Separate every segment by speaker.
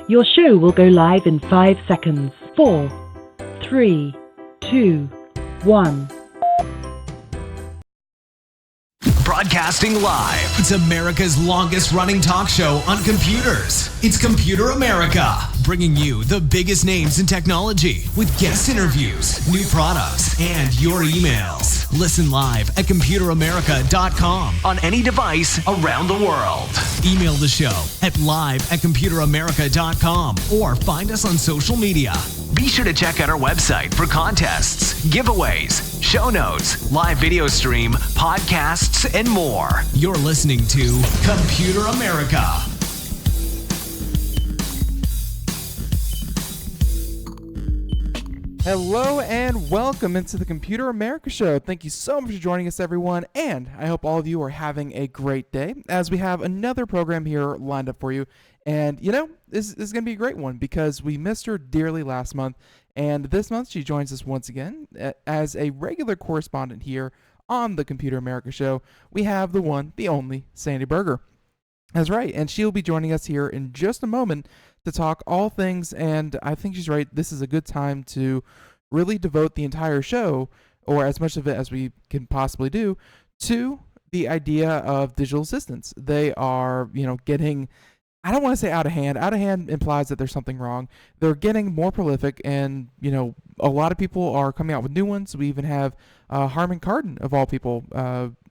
Speaker 1: Your show will go live in 5 seconds. 4, 3, 2, 1.
Speaker 2: Broadcasting live. It's America's longest running talk show on computers. It's Computer America, bringing you the biggest names in technology with guest interviews, new products, and your emails. Listen live at computeramerica.com on any device around the world. Email the show at live@computeramerica.com or find us on social media. Be sure to check out our website for contests, giveaways, show notes, live video stream, podcasts, and more. You're listening to Computer America.
Speaker 3: Hello and welcome into the Computer America Show. Thank you so much for joining us, everyone, and I hope all of you are having a great day as we have another program here lined up for you. And, you know, this is going to be a great one because we missed her dearly last month, and this month she joins us once again as a regular correspondent here on the Computer America Show. We have the one, the only, Sandy Berger. That's right, and she'll be joining us here in just a moment to talk all things, and I think she's right. This is a good time to really devote the entire show, or as much of it as we can possibly do, to the idea of digital assistants. They are, getting, I don't want to say out of hand. Out of hand implies that there's something wrong. They're getting more prolific, and, a lot of people are coming out with new ones. We even have Harman Kardon, of all people,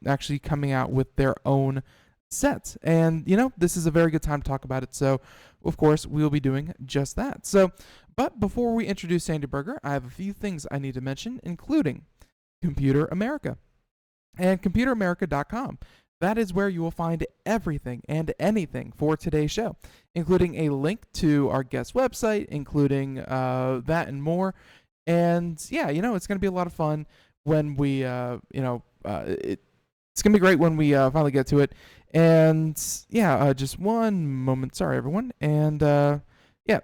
Speaker 3: actually coming out with their own sets. And, this is a very good time to talk about it. So, of course, we will be doing just that. So, but before we introduce Sandy Berger, I have a few things I need to mention, including Computer America and computeramerica.com. That is where you will find everything and anything for today's show, including a link to our guest website, including that and more. And yeah, it's going to be a lot of fun when we, it's going to be great when we finally get to it. And yeah, just one moment. Sorry, everyone. And yeah,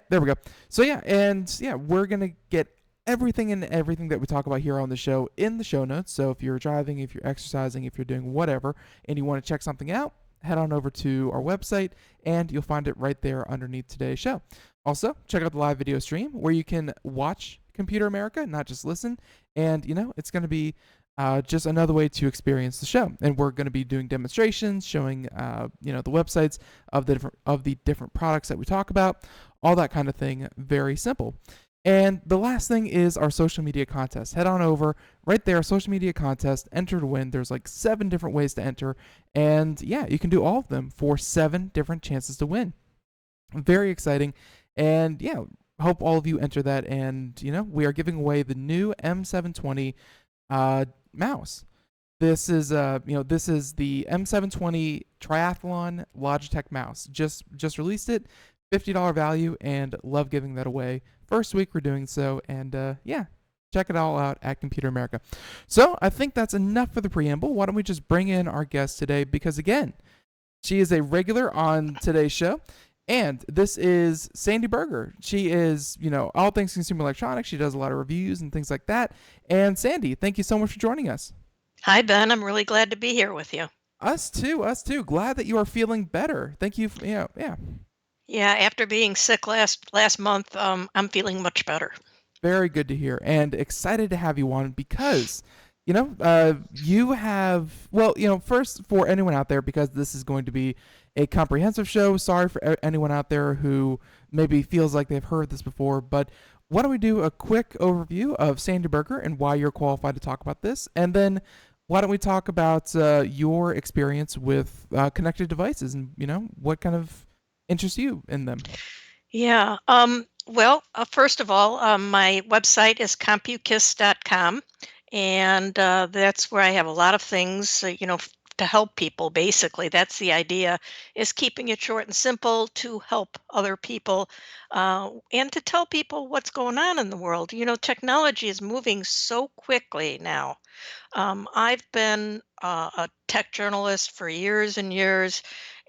Speaker 3: there we go. So yeah, we're going to get everything that we talk about here on the show in the show notes. So if you're driving, if you're exercising, if you're doing whatever, and you want to check something out, head on over to our website and you'll find it right there underneath today's show. Also, check out the live video stream where you can watch Computer America, not just listen. And, it's going to be just another way to experience the show. And we're going to be doing demonstrations, showing, the websites of the different products that we talk about, all that kind of thing. Very simple. And the last thing is our social media contest. Head on over right there, social media contest, enter to win. There's like 7 different ways to enter. And yeah, you can do all of them for 7 different chances to win. Very exciting. And yeah, hope all of you enter that. And, we are giving away the new M720 mouse. This is the M720 Triathlon Logitech mouse. Just released it. $50 value, and love giving that away. First week we're doing so, and yeah, check it all out at Computer America. So I think that's enough for the preamble. Why don't we just bring in our guest today? Because again, she is a regular on today's show, and this is Sandy Berger. She is, all things consumer electronics. She does a lot of reviews and things like that. And Sandy, thank you so much for joining us.
Speaker 4: Hi, Ben. I'm really glad to be here with you.
Speaker 3: Us too. Glad that you are feeling better. Thank you. Yeah.
Speaker 4: Yeah, after being sick last month, I'm feeling much better.
Speaker 3: Very good to hear, and excited to have you on because, you have, first for anyone out there, because this is going to be a comprehensive show. Sorry for anyone out there who maybe feels like they've heard this before, but why don't we do a quick overview of Sandy Berger and why you're qualified to talk about this, and then why don't we talk about your experience with connected devices and, what kind of interest you in them?
Speaker 4: Yeah. First of all, my website is compukiss.com, and that's where I have a lot of things, to help people. Basically, that's the idea: is keeping it short and simple to help other people, and to tell people what's going on in the world. Technology is moving so quickly now. I've been a tech journalist for years and years,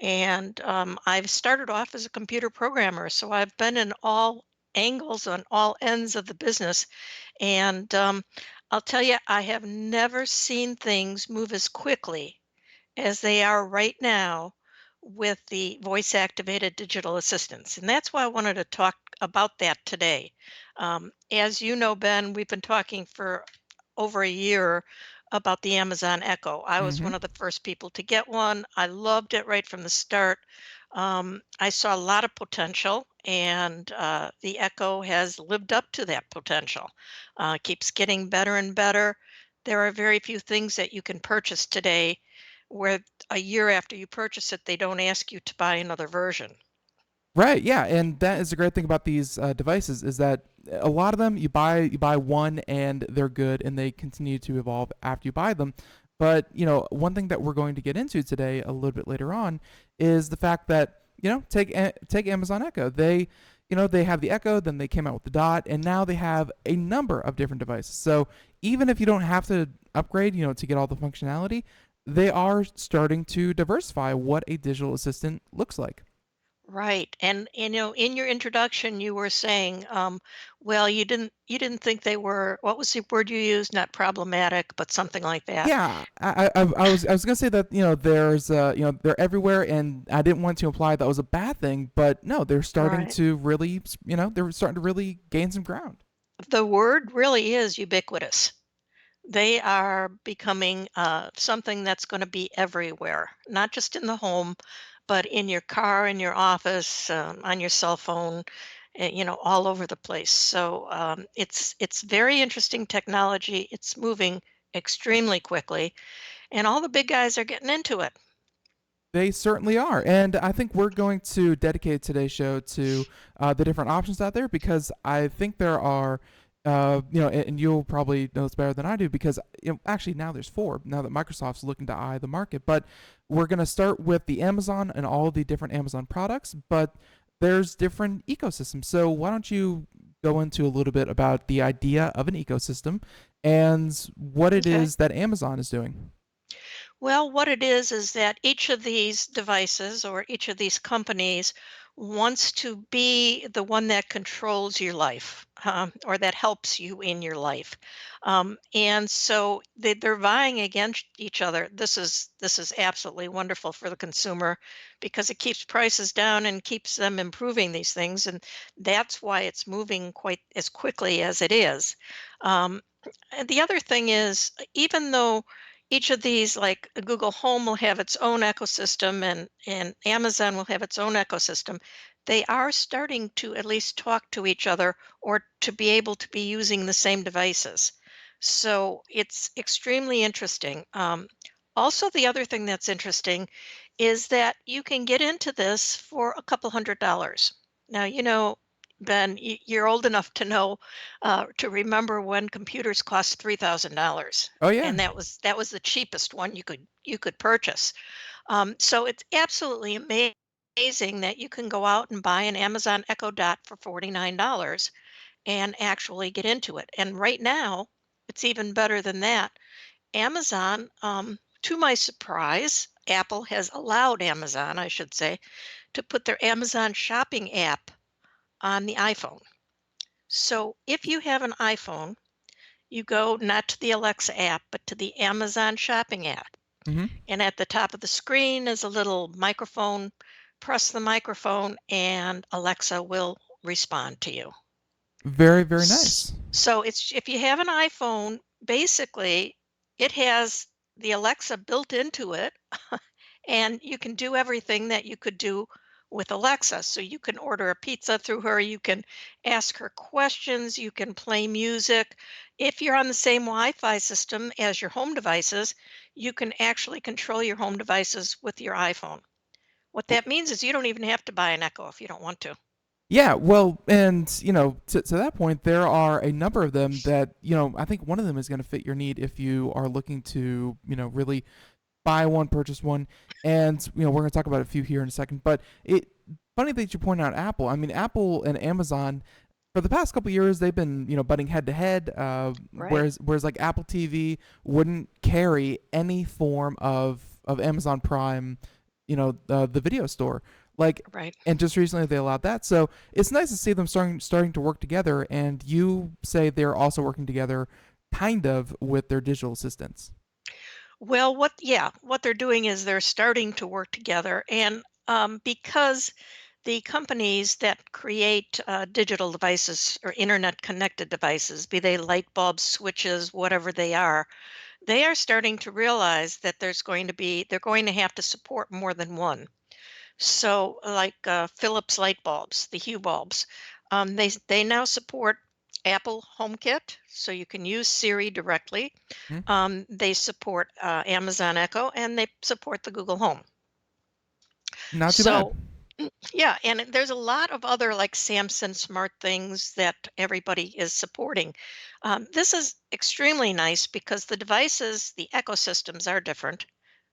Speaker 4: and I've started off as a computer programmer. So I've been in all angles on all ends of the business. And I'll tell you, I have never seen things move as quickly as they are right now with the voice activated digital assistants. And that's why I wanted to talk about that today. As you know, Ben, we've been talking for over a year about the Amazon Echo. I was
Speaker 3: Mm-hmm.
Speaker 4: one of the first people to get one. I loved it right from the start. I saw a lot of potential, and the Echo has lived up to that potential. Keeps getting better and better. There are very few things that you can purchase today where a year after you purchase it, they don't ask you to buy another version.
Speaker 3: Right. Yeah, and that is the great thing about these devices is that a lot of them you buy one and they're good and they continue to evolve after you buy them. But one thing that we're going to get into today a little bit later on is the fact that take Amazon Echo. They have the Echo, then they came out with the Dot, and now they have a number of different devices. So even if you don't have to upgrade, to get all the functionality, they are starting to diversify what a digital assistant looks like.
Speaker 4: Right. And in your introduction you were saying, well, you didn't think they were, what was the word you used? Not problematic, but something like that.
Speaker 3: Yeah, I was gonna say that there's they're everywhere, and I didn't want to imply that was a bad thing, but no, they're starting
Speaker 4: Right.
Speaker 3: to really they're starting to really gain some ground.
Speaker 4: The word really is ubiquitous. They are becoming something that's going to be everywhere, not just in the home, but in your car, in your office, on your cell phone, all over the place. So it's very interesting technology. It's moving extremely quickly, and all the big guys are getting into it.
Speaker 3: They certainly are, and I think we're going to dedicate today's show to the different options out there because I think there are. And you'll probably know this better than I do because actually now there's four now that Microsoft's looking to eye the market. But we're going to start with the Amazon and all the different Amazon products, but there's different ecosystems. So why don't you go into a little bit about the idea of an ecosystem and what it
Speaker 4: Okay.
Speaker 3: is that Amazon is doing?
Speaker 4: Well, what it is that each of these devices or each of these companies wants to be the one that controls your life, or that helps you in your life. And so they're vying against each other. This is absolutely wonderful for the consumer because it keeps prices down and keeps them improving these things, and that's why it's moving quite as quickly as it is. Um, and the other thing is, even though each of these, like Google Home will have its own ecosystem and Amazon will have its own ecosystem, they are starting to at least talk to each other or to be able to be using the same devices. So it's extremely interesting. Also, the other thing that's interesting is that you can get into this for a couple $100. Now, Ben, you're old enough to know, to remember when computers cost $3,000,
Speaker 3: Oh yeah.
Speaker 4: and that was the cheapest one you could purchase. So it's absolutely amazing that you can go out and buy an Amazon Echo Dot for $49 and actually get into it. And right now, it's even better than that. Amazon, to my surprise, Apple has allowed Amazon, I should say, to put their Amazon shopping app on the iPhone. So if you have an iPhone, you go not to the Alexa app, but to the Amazon shopping app.
Speaker 3: Mm-hmm.
Speaker 4: And at the top of the screen is a little microphone. Press the microphone, and Alexa will respond to you.
Speaker 3: Very, very nice.
Speaker 4: So it's, if you have an iPhone, basically it has the Alexa built into it, and you can do everything that you could do with Alexa. So you can order a pizza through her, you can ask her questions, you can play music. If you're on the same Wi-Fi system as your home devices, you can actually control your home devices with your iPhone. What that means is you don't even have to buy an Echo if you don't want to.
Speaker 3: Yeah, well, and to that point, there are a number of them that I think one of them is going to fit your need if you are looking to really buy one, purchase one, and we're going to talk about a few here in a second. But it funny that you point out Apple. I mean, Apple and Amazon for the past couple of years they've been butting head to head.
Speaker 4: Right,
Speaker 3: Whereas like Apple TV wouldn't carry any form of Amazon Prime, the video store. Like,
Speaker 4: right.
Speaker 3: and just recently they allowed that. So it's nice to see them starting to work together. And you say they're also working together, kind of, with their digital assistants.
Speaker 4: Well, what they're doing is they're starting to work together. And Because the companies that create digital devices or internet connected devices, be they light bulbs, switches, whatever they are starting to realize that they're going to have to support more than one. So, like Philips light bulbs, the Hue bulbs, they now support Apple HomeKit, so you can use Siri directly.
Speaker 3: Hmm.
Speaker 4: They support Amazon Echo, and they support the Google Home.
Speaker 3: Not too bad.
Speaker 4: So, yeah, and there's a lot of other like Samsung smart things that everybody is supporting. This is extremely nice because the ecosystems are different,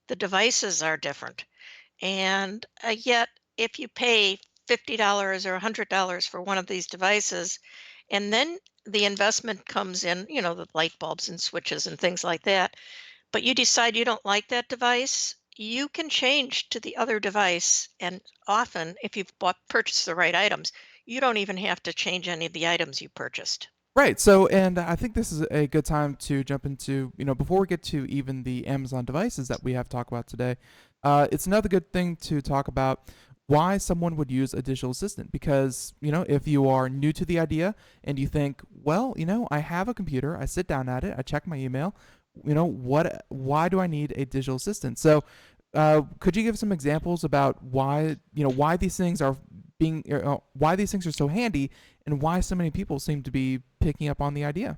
Speaker 4: the devices are different. And yet, if you pay $50 or $100 for one of these devices, and then the investment comes in, the light bulbs and switches and things like that, but you decide you don't like that device, you can change to the other device. And often, if you've purchased the right items, you don't even have to change any of the items you purchased.
Speaker 3: Right. So, and I think this is a good time to jump into, before we get to even the Amazon devices that we have to talk about today, it's another good thing to talk about why someone would use a digital assistant. Because, if you are new to the idea and you think, well, I have a computer, I sit down at it, I check my email, why do I need a digital assistant? So, could you give some examples about why these things are why these things are so handy and why so many people seem to be picking up on the idea?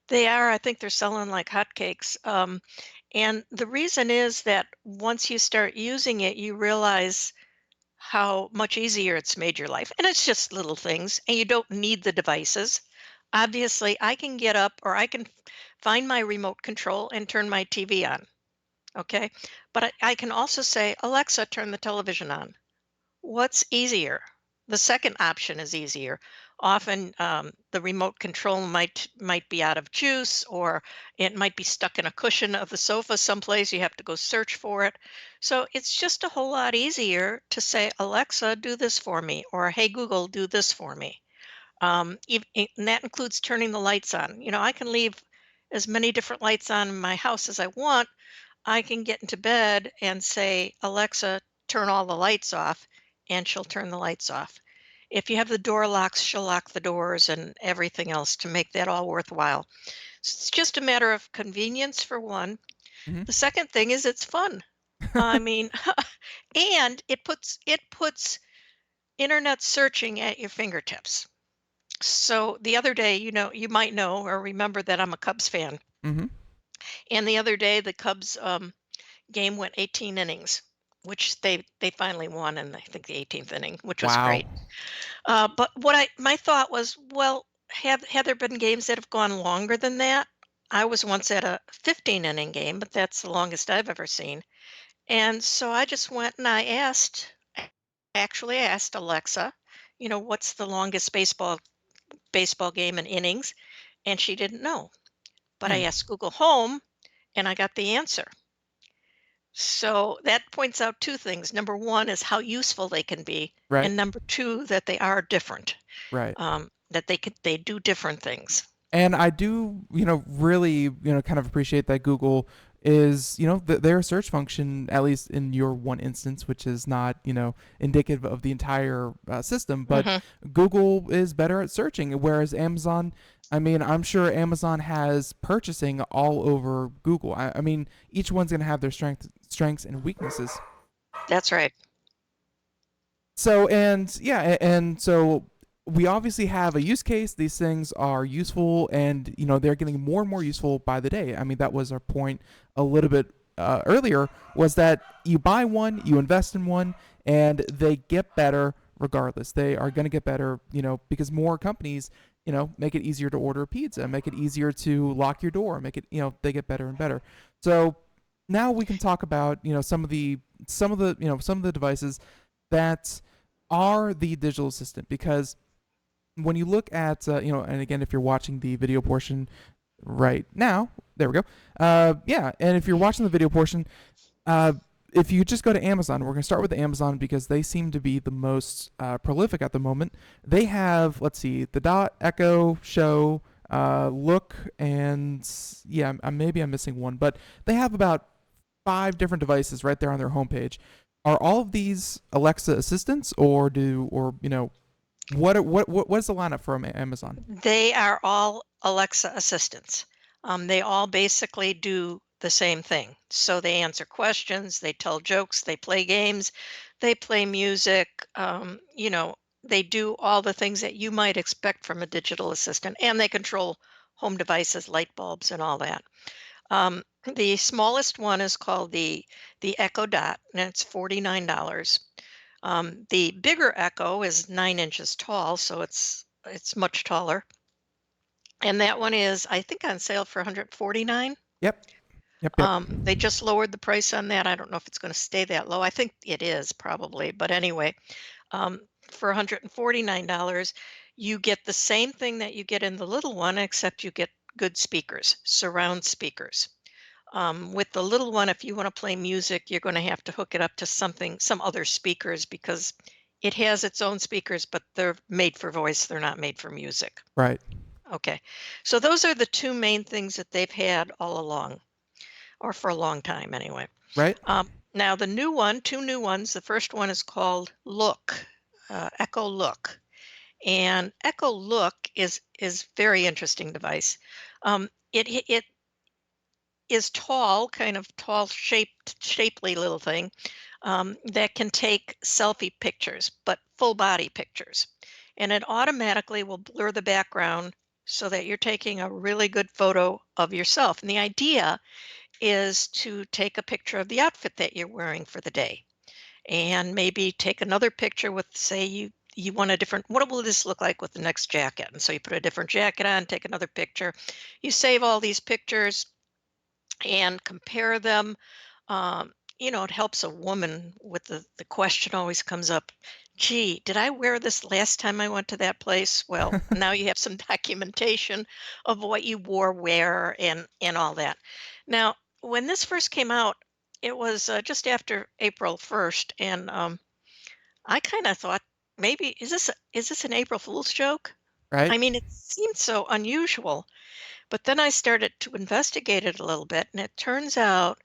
Speaker 4: They are, I think they're selling like hotcakes. And the reason is that once you start using it, you realize how much easier it's made your life. And it's just little things, and you don't need the devices. Obviously, I can get up or I can find my remote control and turn my TV on. Okay. But I can also say, Alexa, turn the television on. What's easier? The second option is easier. Often, the remote control might be out of juice, or it might be stuck in a cushion of the sofa someplace. You have to go search for it. So it's just a whole lot easier to say, Alexa, do this for me, or Hey Google, do this for me. And that includes turning the lights on. I can leave as many different lights on in my house as I want. I can get into bed and say, Alexa, turn all the lights off, and she'll turn the lights off. If you have the door locks, she'll lock the doors and everything else to make that all worthwhile. It's just a matter of convenience for one.
Speaker 3: Hmm.
Speaker 4: The second thing is it's fun. I mean, and it puts internet searching at your fingertips. So the other day, you might know or remember that I'm a Cubs fan.
Speaker 3: Hmm.
Speaker 4: And the other day, the Cubs game went 18 innings, which they finally won in I think the 18th inning, which was
Speaker 3: Wow.
Speaker 4: great. But my thought was, well, have there been games that have gone longer than that? I was once at a 15 inning game, but that's the longest I've ever seen. And so I just went and actually I asked Alexa, what's the longest baseball game in innings? And she didn't know. But I
Speaker 3: Hmm.
Speaker 4: asked Google Home and I got the answer. So that points out two things. Number one is how useful they can be,
Speaker 3: Right.
Speaker 4: and number two, that they are different,
Speaker 3: Right.
Speaker 4: that they do different things.
Speaker 3: And I do, really, kind of appreciate that Google is, their search function, at least in your one instance, which is not, indicative of the entire system, but
Speaker 4: Hmm.
Speaker 3: Google is better at searching, whereas Amazon, I mean, I'm sure Amazon has purchasing all over Google. I mean, each one's going to have their strengths and weaknesses.
Speaker 4: That's right.
Speaker 3: So and yeah, and so we obviously have a use case. These things are useful, and they're getting more and more useful by the day. I mean, that was our point a little bit earlier. Was that you buy one, you invest in one, and they get better regardless. They are going to get better, because more companies, make it easier to order a pizza, make it easier to lock your door, make it, they get better and better. So now we can talk about some of the devices that are the digital assistant, because when you look at and again, if you're watching the video portion right now, there we go. Yeah, and if you're watching the video portion, uh, if you just go to Amazon, we're going to start with Amazon because they seem to be the most prolific at the moment. They have, let's see, the Dot, Echo, Show, Look, and yeah, maybe I'm missing one, but they have about 5 different devices right there on their homepage. are all of these Alexa assistants, or what is the lineup from Amazon?
Speaker 4: They are all Alexa assistants. They all basically do the same thing. So they answer questions, they tell jokes, they play games, they play music. They do all the things that you might expect from a digital assistant, and they control home devices, light bulbs, and all that. The smallest one is called the Echo Dot, and it's $49. The bigger Echo is 9 inches tall, so it's much taller, and that one is, I think, on sale for 149.
Speaker 3: Yep. Yep. Yep.
Speaker 4: They just lowered the price on that. I don't know if it's going to stay that low. I think it is probably, but anyway, for $149, you get the same thing that you get in the little one, except you get good speakers, surround speakers. With the little one, if you want to play music, you're going to have to hook it up to some other speakers, because it has its own speakers, but they're made for voice. They're not made for music.
Speaker 3: Right.
Speaker 4: Okay. So those are the two main things that they've had all along, or for a long time anyway.
Speaker 3: Right.
Speaker 4: Now the new one, two new ones. The first one is called Look, Echo Look, and Echo Look is very interesting device. It is tall, kind of tall, shapely little thing, that can take selfie pictures, but full body pictures, and it automatically will blur the background so that you're taking a really good photo of yourself. And the idea is to take a picture of the outfit that you're wearing for the day, and maybe take another picture with, say, you want a different, what will this look like with the next jacket, and so you put a different jacket on, take another picture. You save all these pictures and compare them. um, it helps a woman with the question always comes up, gee, did I wear this last time I went to that place? Well, now you have some documentation of what you wore where, and all that. Now, when this first came out, it was just after April 1st, and I kind of thought, maybe is this an April Fool's joke?
Speaker 3: Right.
Speaker 4: I mean, it seemed so unusual, but then I started to investigate it a little bit, and it turns out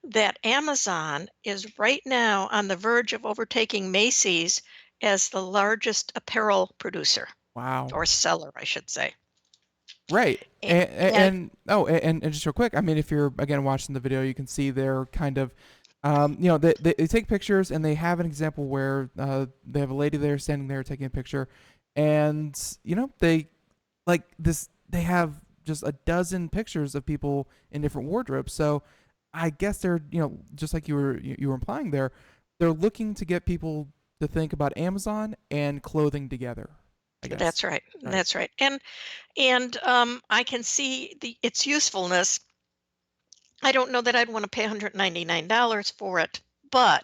Speaker 4: that Amazon is right now on the verge of overtaking Macy's as the largest apparel producer,
Speaker 3: Wow.
Speaker 4: or seller, I should say.
Speaker 3: Right.
Speaker 4: A- And
Speaker 3: And just real quick, I mean, if you're again watching the video, you can see they're kind of, they take pictures and they have an example where they have a lady there standing there taking a picture, and they like this. They have just a dozen pictures of people in different wardrobes. So I guess they're just like you were implying there, they're looking to get people to think about Amazon and clothing together. I guess.
Speaker 4: that's right.
Speaker 3: Right.
Speaker 4: That's right. And I can see its usefulness. I don't know that I'd want to pay $199 for it, but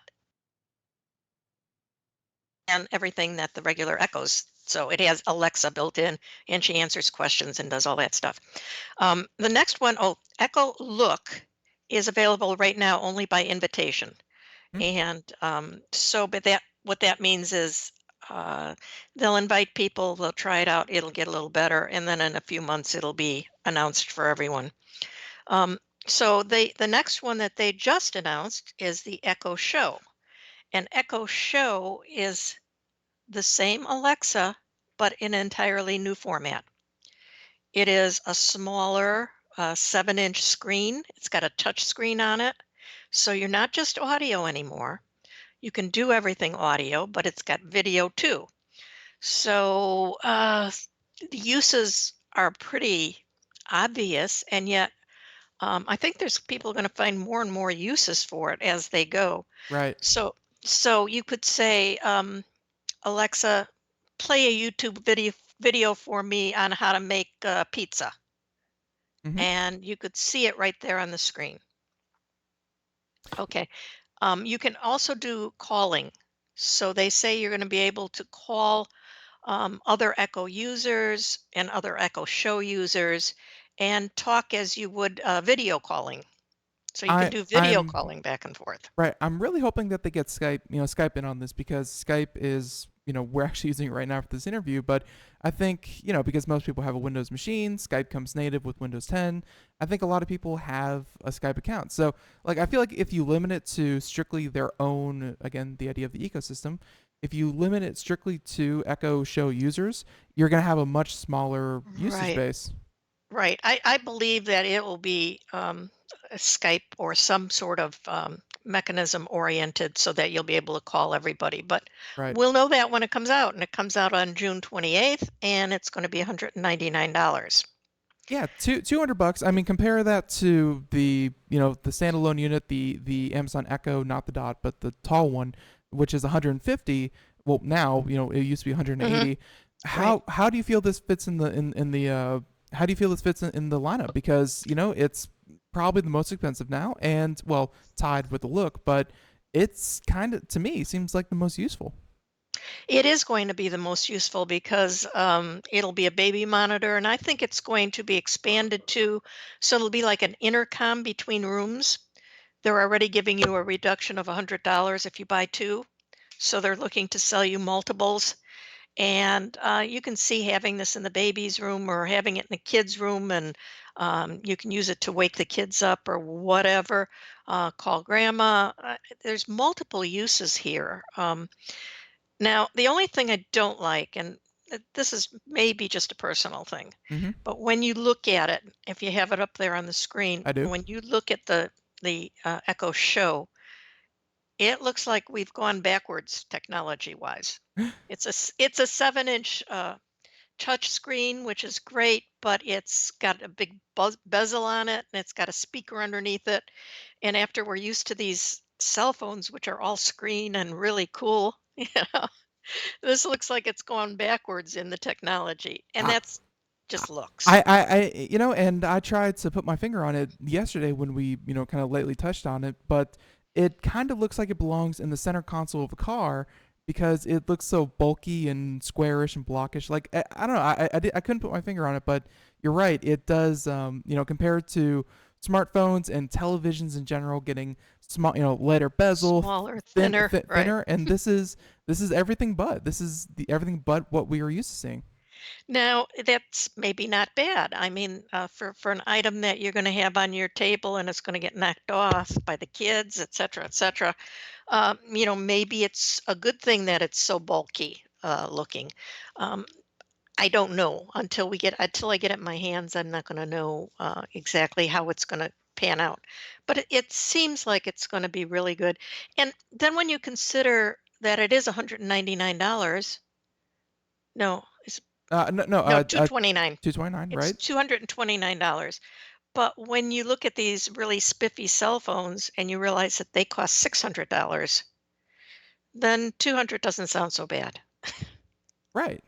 Speaker 4: and everything that the regular Echoes. So it has Alexa built in, and she answers questions and does all that stuff. The next one, oh, Echo Look, is available right now only by invitation.
Speaker 3: Hmm?
Speaker 4: And but that what that means is, they'll invite people, they'll try it out, it'll get a little better, and then in a few months it'll be announced for everyone. Um, so the next one that they just announced is the Echo Show, and Echo Show is the same Alexa, but in an entirely new format. It is a smaller 7-inch screen. It's got a touch screen on it. So you're not just audio anymore. You can do everything audio, but it's got video too. So the uses are pretty obvious, and yet I think there's people going to find more and more uses for it as they go.
Speaker 3: Right.
Speaker 4: So you could say, Alexa, play a YouTube video for me on how to make pizza,
Speaker 3: Mm-hmm.
Speaker 4: and you could see it right there on the screen. Okay. You can also do calling. So they say you're going to be able to call other Echo users and other Echo Show users and talk as you would video calling. So you can
Speaker 3: I
Speaker 4: do video
Speaker 3: I'm
Speaker 4: calling back and forth.
Speaker 3: Right. I'm really hoping that they get Skype in on this because Skype is, we're actually using it right now for this interview. But I think, because most people have a Windows machine, Skype comes native with Windows 10. I think a lot of people have a Skype account. So, like, I feel like if you limit it to strictly their own, again, the idea of the ecosystem, if you limit it strictly to Echo Show users, you're going to have a much smaller usage
Speaker 4: Right.
Speaker 3: base.
Speaker 4: Right. I believe that it will be a Skype or some sort of mechanism oriented so that you'll be able to call everybody. But
Speaker 3: Right.
Speaker 4: we'll know that when it comes out. And it comes out on June 28th, and it's going to be $199.
Speaker 3: Yeah, 200 bucks. I mean, compare that to the standalone unit, the Amazon Echo, not the Dot, but the tall one, which is 150. Well, now it used to be
Speaker 4: Hmm.
Speaker 3: 180.
Speaker 4: Right.
Speaker 3: How do you feel this fits in the how do you feel this fits in the lineup? Because it's probably the most expensive now, and well, tied with the look, but it's kind of, to me, seems like the most useful.
Speaker 4: It is going to be the most useful because it'll be a baby monitor, and I think it's going to be expanded to, so it'll be like an intercom between rooms. They're already giving you a reduction of $100 if you buy two. So they're looking to sell you multiples. And you can see having this in the baby's room or having it in the kids' room, and you can use it to wake the kids up or whatever, call grandma. There's multiple uses here. Now, the only thing I don't like, and this is maybe just a personal thing,
Speaker 3: Mm-hmm.
Speaker 4: but when you look at it, if you have it up there on the screen,
Speaker 3: I do.
Speaker 4: when you look at the Echo Show, it looks like we've gone backwards technology-wise. It's a 7-inch touch screen, which is great, but it's got a big bezel on it, and it's got a speaker underneath it. And after we're used to these cell phones, which are all screen and really cool, know, this looks like it's gone backwards in the technology, and
Speaker 3: I,
Speaker 4: that's just looks.
Speaker 3: and I tried to put my finger on it yesterday when we, kind of lightly touched on it, but it kind of looks like it belongs in the center console of a car because it looks so bulky and squarish and blockish. Like, I don't know, I couldn't put my finger on it, but you're right. It does, compared to smartphones and televisions in general, getting small, lighter bezel,
Speaker 4: Smaller, thinner, right?
Speaker 3: thinner, and this is everything but everything but what we were used to seeing.
Speaker 4: Now, that's maybe not bad. I mean, for an item that you're going to have on your table and it's going to get knocked off by the kids, et cetera, et cetera. Maybe it's a good thing that it's so bulky looking. Um, I don't know until I get it in my hands. I'm not going to know exactly how it's going to pan out, but it seems like it's going to be really good. And then when you consider that it is $199, no, it's
Speaker 3: No, no,
Speaker 4: no 229.
Speaker 3: 229,
Speaker 4: It's
Speaker 3: right?
Speaker 4: $229. But when you look at these really spiffy cell phones and you realize that they cost $600, then 200 doesn't sound so bad.
Speaker 3: Right.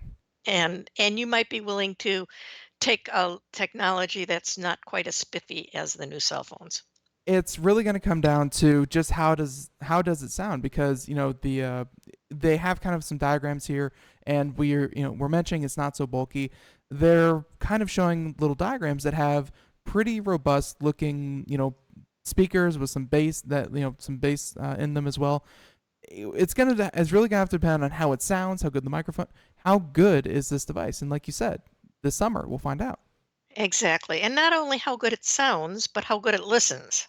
Speaker 4: And you might be willing to take a technology that's not quite as spiffy as the new cell phones.
Speaker 3: It's really going to come down to just how does it sound, because they have kind of some diagrams here, and we're mentioning it's not so bulky. They're kind of showing little diagrams that have pretty robust looking speakers with some bass in them as well. It's really gonna have to depend on how it sounds, how good the microphone, how good is this device, and like you said, this summer we'll find out.
Speaker 4: Exactly. And not only how good it sounds, but how good it listens.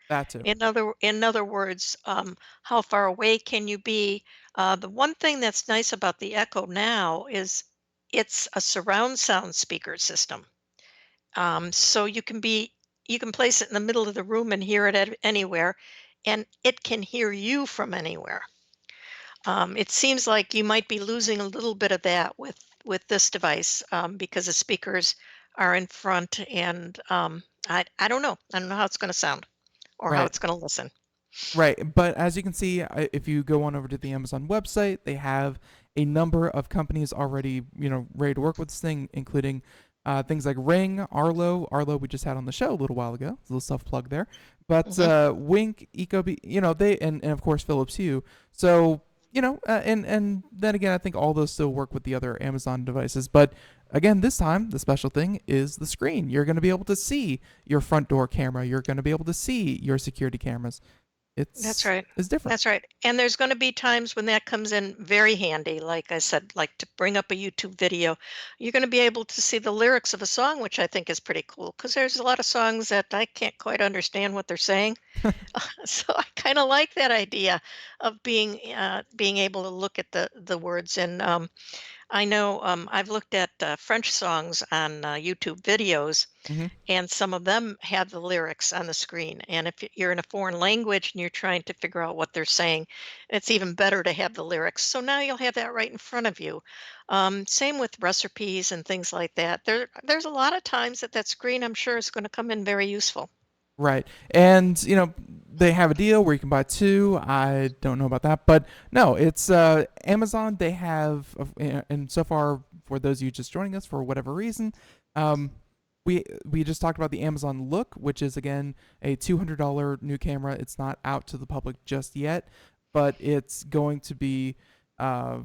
Speaker 3: That too.
Speaker 4: In other words, how far away can you be? The one thing that's nice about the Echo now is it's a surround sound speaker system. So you can place it in the middle of the room and hear it anywhere, and it can hear you from anywhere. It seems like you might be losing a little bit of that with this device because the speakers are in front, and I don't know. I don't know how it's going to sound or how
Speaker 3: Right.
Speaker 4: it's going to listen.
Speaker 3: Right, but as you can see, if you go on over to the Amazon website, they have a number of companies already, ready to work with this thing, including things like Ring, Arlo we just had on the show a little while ago, a little self plug there, but
Speaker 4: Hmm.
Speaker 3: Wink, Ecobee, they and of course Philips Hue. So And then again, I think all those still work with the other Amazon devices. But again, this time the special thing is the screen. You're going to be able to see your front door camera. You're going to be able to see your security cameras.
Speaker 4: That's
Speaker 3: It's
Speaker 4: right.
Speaker 3: it's different.
Speaker 4: That's right. And there's going to be times when that comes in very handy. Like I said, like to bring up a YouTube video, you're going to be able to see the lyrics of a song, which I think is pretty cool because there's a lot of songs that I can't quite understand what they're saying. So I kind of like that idea of being able to look at the words. And I know I've looked at French songs on YouTube videos,
Speaker 3: Hmm.
Speaker 4: and some of them have the lyrics on the screen. And if you're in a foreign language and you're trying to figure out what they're saying, it's even better to have the lyrics. So now you'll have that right in front of you. Same with recipes and things like that. There's a lot of times that that screen, I'm sure, is going to come in very useful.
Speaker 3: Right. And, they have a deal where you can buy two. I don't know about that. But no, it's Amazon. They have, and so far, for those of you just joining us for whatever reason, um, we just talked about the Amazon Look, which is, again, a $200 new camera. It's not out to the public just yet, but it's going to be, uh,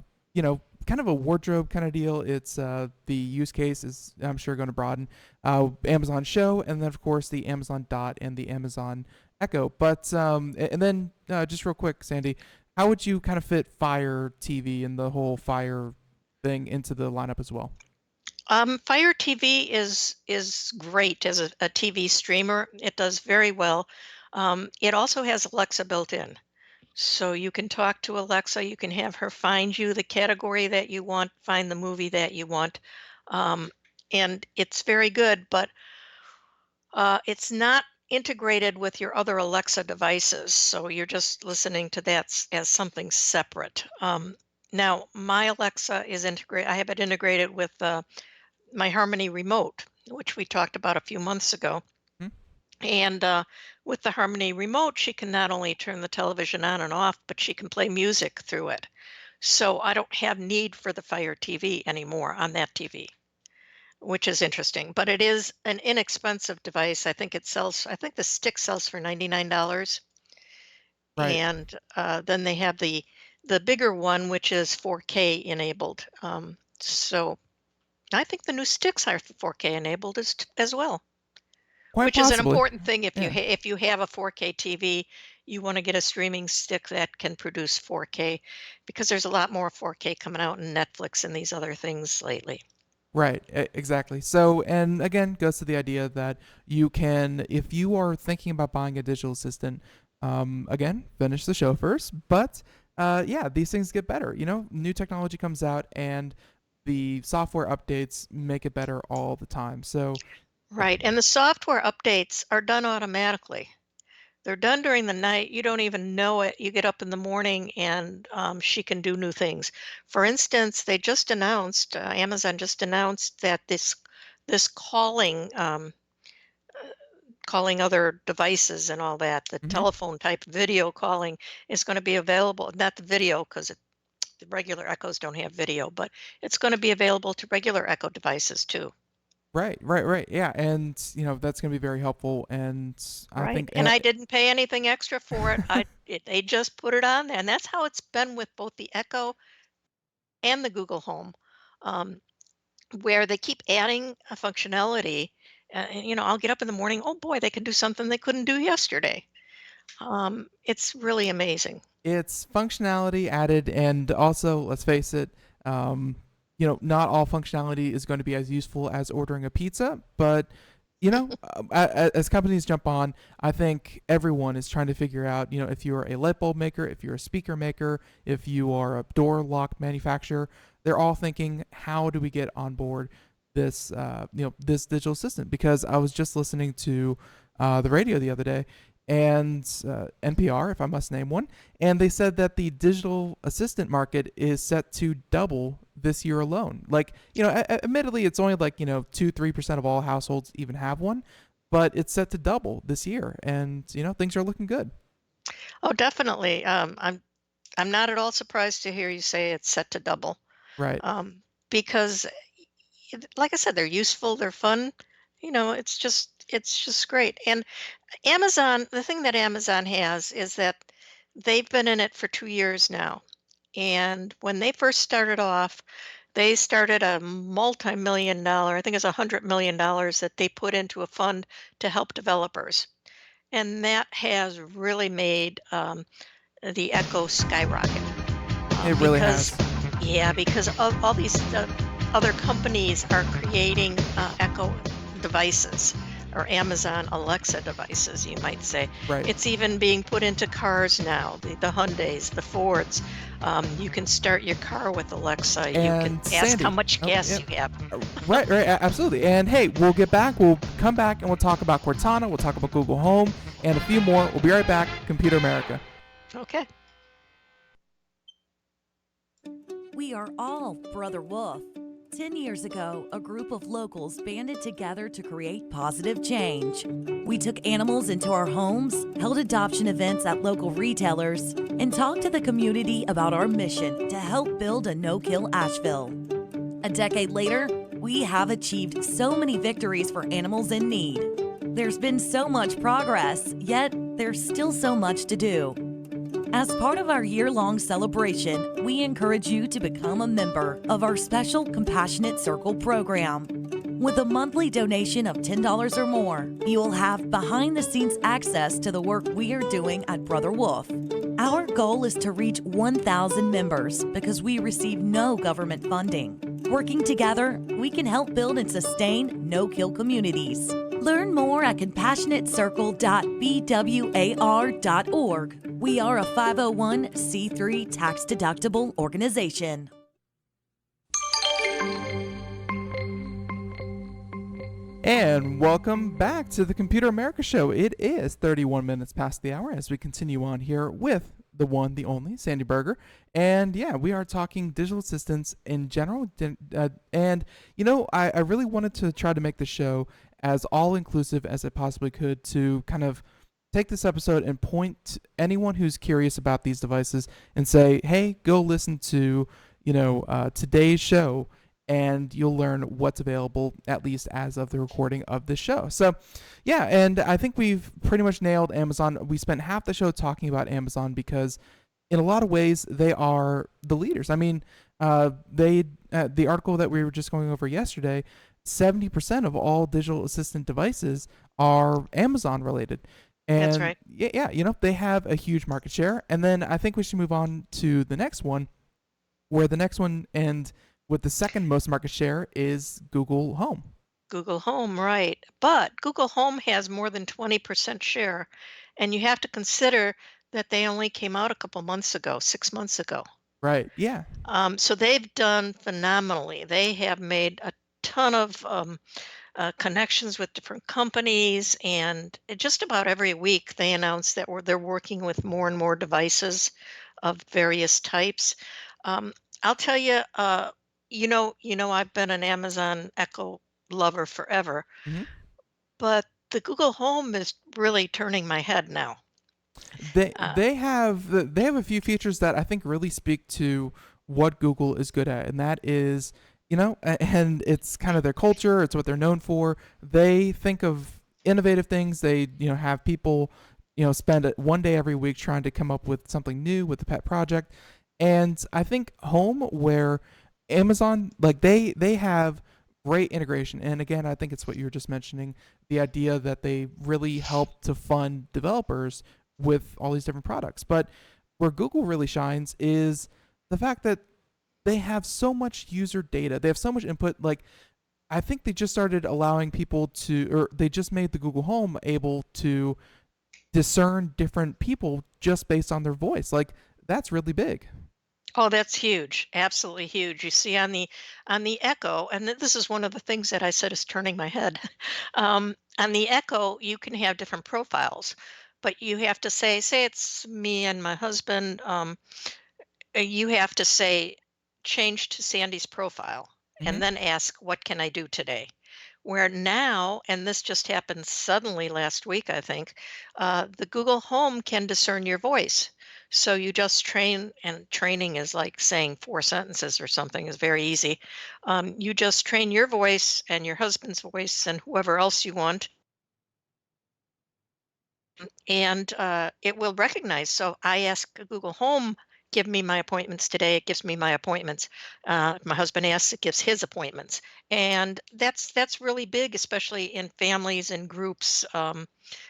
Speaker 3: kind of a wardrobe kind of deal. It's the use case is, I'm sure, going to broaden. Amazon Show, and then of course the Amazon Dot and the Amazon Echo. But and then just real quick, Sandy, how would you kind of fit Fire TV and the whole Fire thing into the lineup as well?
Speaker 4: Fire TV is great as a TV streamer. It does very well. It also has Alexa built in. So you can talk to Alexa, you can have her find you the category that you want, find the movie that you want. Um, and it's very good, but it's not integrated with your other Alexa devices. So you're just listening to that as something separate. Now, my Alexa is integrated, I have it integrated with my Harmony remote, which we talked about a few months ago.
Speaker 3: Hmm?
Speaker 4: And with the Harmony remote, she can not only turn the television on and off, but she can play music through it. So I don't have need for the Fire TV anymore on that TV, which is interesting. But it is an inexpensive device. I think the stick sells for $99.
Speaker 3: Right.
Speaker 4: And then they have the bigger one, which is 4K enabled. So I think the new sticks are 4K enabled as well.
Speaker 3: Quite
Speaker 4: Which is an
Speaker 3: possibly.
Speaker 4: important thing if
Speaker 3: Yeah.
Speaker 4: if you have a 4K TV, you want to get a streaming stick that can produce 4K because there's a lot more 4K coming out in Netflix and these other things lately.
Speaker 3: Right, exactly. So, and again, goes to the idea that you can, if you are thinking about buying a digital assistant, again, finish the show first. But yeah, these things get better. New technology comes out, and the software updates make it better all the time. So, uh,
Speaker 4: Right. And the software updates are done automatically. They're done during the night. You don't even know it. You get up in the morning and she can do new things. For instance, they just announced, Amazon just announced that this calling other devices and all that, the
Speaker 3: mhm.
Speaker 4: telephone type video calling is going to be available. Not the video because the regular Echoes don't have video, but it's going to be available to regular Echo devices too.
Speaker 3: Right. Yeah, and that's going to be very helpful. And I
Speaker 4: Right.
Speaker 3: think,
Speaker 4: And I didn't pay anything extra for it. They just put it on there. And that's how it's been with both the Echo and the Google Home, um, where they keep adding a functionality. I'll get up in the morning, oh boy, they can do something they couldn't do yesterday. It's really amazing.
Speaker 3: it's functionality added, and also, let's face it, um, not all functionality is going to be as useful as ordering a pizza. But as companies jump on, I think everyone is trying to figure out, if you're a light bulb maker, if you're a speaker maker, if you are a door lock manufacturer, they're all thinking, how do we get on board this digital assistant? Because I was just listening to the radio the other day, and NPR, if I must name one, and they said that the digital assistant market is set to double this year alone. Like, admittedly, it's only like 2-3% of all households even have one, but it's set to double this year, and things are looking good.
Speaker 4: Oh, definitely. I'm not at all surprised to hear you say it's set to double,
Speaker 3: Right.
Speaker 4: because, like I said, they're useful, they're fun. It's just great. And Amazon, the thing that Amazon has is that they've been in it for 2 years now. And when they first started off, they started a multi-million dollar, I think it's $100 million that they put into a fund to help developers. And that has really made the Echo skyrocket.
Speaker 3: It really
Speaker 4: Because
Speaker 3: has.
Speaker 4: yeah, because all these other companies are creating Echo devices or Amazon Alexa devices, you might say.
Speaker 3: Right.
Speaker 4: It's even being put into cars now, the Hyundais, the Fords. You can start your car with Alexa. You can
Speaker 3: And
Speaker 4: ask how
Speaker 3: Sandy.
Speaker 4: much
Speaker 3: Oh,
Speaker 4: gas
Speaker 3: yeah.
Speaker 4: you have.
Speaker 3: Absolutely. And hey, we'll get back. We'll come back and we'll talk about Cortana. We'll talk about Google Home and a few more. We'll be right back. Computer America.
Speaker 4: Okay.
Speaker 5: We are all Brother Wolf. 10 years ago, a group of locals banded together to create positive change. We took animals into our homes, held adoption events at local retailers, and talked to the community about our mission to help build a no-kill Asheville. A decade later, we have achieved so many victories for animals in need. There's been so much progress, yet there's still so much to do. As part of our year-long celebration, we encourage you to become a member of our special Compassionate Circle program. With a monthly donation of $10 or more, you will have behind-the-scenes access to the work we are doing at Brother Wolf. Our goal is to reach 1,000 members because we receive no government funding. Working together, we can help build and sustain no-kill communities. Learn more at compassionatecircle.bwar.org. We are a 501c3 tax-deductible organization.
Speaker 3: And welcome back to the Computer America Show. It is 31 minutes past the hour as we continue on here with the one, the only, Sandy Berger. And yeah, we are talking digital assistants in general. And, I really wanted to try to make the show as all-inclusive as I possibly could to kind of take this episode and point anyone who's curious about these devices and say, hey, go listen to, today's show, and you'll learn what's available, at least as of the recording of this show. So, yeah, and I think we've pretty much nailed Amazon. We spent half the show talking about Amazon because, in a lot of ways, they are the leaders. I mean, the article that we were just going over yesterday, 70% of all digital assistant devices are Amazon related.
Speaker 4: That's
Speaker 3: And
Speaker 4: right.
Speaker 3: yeah, they have a huge market share. And then I think we should move on to the next one, where the next one and with the second most market share is Google Home.
Speaker 4: Google Home, right. But Google Home has more than 20% share. And you have to consider that they only came out a couple months ago, 6 months ago.
Speaker 3: Right. Yeah.
Speaker 4: So they've done phenomenally. They have made a ton of connections with different companies, and just about every week they announce that they're working with more and more devices of various types. Um, I'll tell you, I've been an Amazon Echo lover forever,
Speaker 3: hmm
Speaker 4: but the Google Home is really turning my head now.
Speaker 3: They
Speaker 4: Uh,
Speaker 3: they have they have a few features that I think really speak to what Google is good at, and that is, and it's kind of their culture. It's what they're known for. They think of innovative things. They have people spend one day every week trying to come up with something new with the pet project. And I think Home, where Amazon, like they have great integration. And again, I think it's what you were just mentioning, the idea that they really help to fund developers with all these different products. But where Google really shines is the fact that they have so much user data. They have so much input. Like, I think they just started allowing people to, or they just made the Google Home able to discern different people just based on their voice. Like, that's really big.
Speaker 4: Oh, that's huge. Absolutely huge. You see on the Echo, and this is one of the things that I said is turning my head. On the Echo, you can have different profiles, but you have to say it's me and my husband. You have to say change to Sandy's profile,
Speaker 3: Mm-hmm.
Speaker 4: and then ask what can I do today. Where now, and this just happened suddenly last week, I think, the Google Home can discern your voice. So you just train, and training is like saying four sentences or something, is very easy. You just train your voice and your husband's voice and whoever else you want, and it will recognize. So I ask Google Home, give me my appointments today, it gives me my appointments. If my husband asks, it gives his appointments. And that's really big, especially in families and groups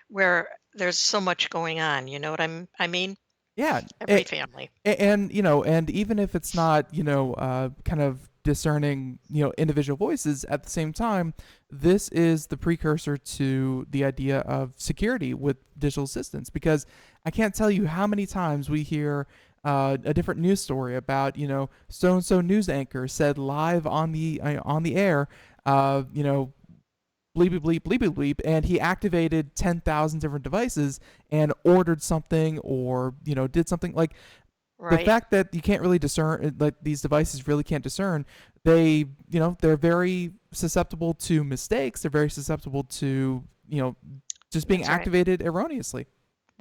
Speaker 4: where there's so much going on. You know what I mean?
Speaker 3: Yeah,
Speaker 4: Every family.
Speaker 3: and and even if it's not kind of discerning individual voices at the same time, this is the precursor to the idea of security with digital assistants, because I can't tell you how many times we hear a different news story about so and so news anchor said live on the air, bleep bleep bleep bleep bleep, and he activated 10,000 different devices and ordered something, or did something. Like, the
Speaker 4: Right.
Speaker 3: fact that you can't really discern, like these devices really can't discern, they they're very susceptible to mistakes. They're very susceptible to just being
Speaker 4: That's right.
Speaker 3: activated erroneously.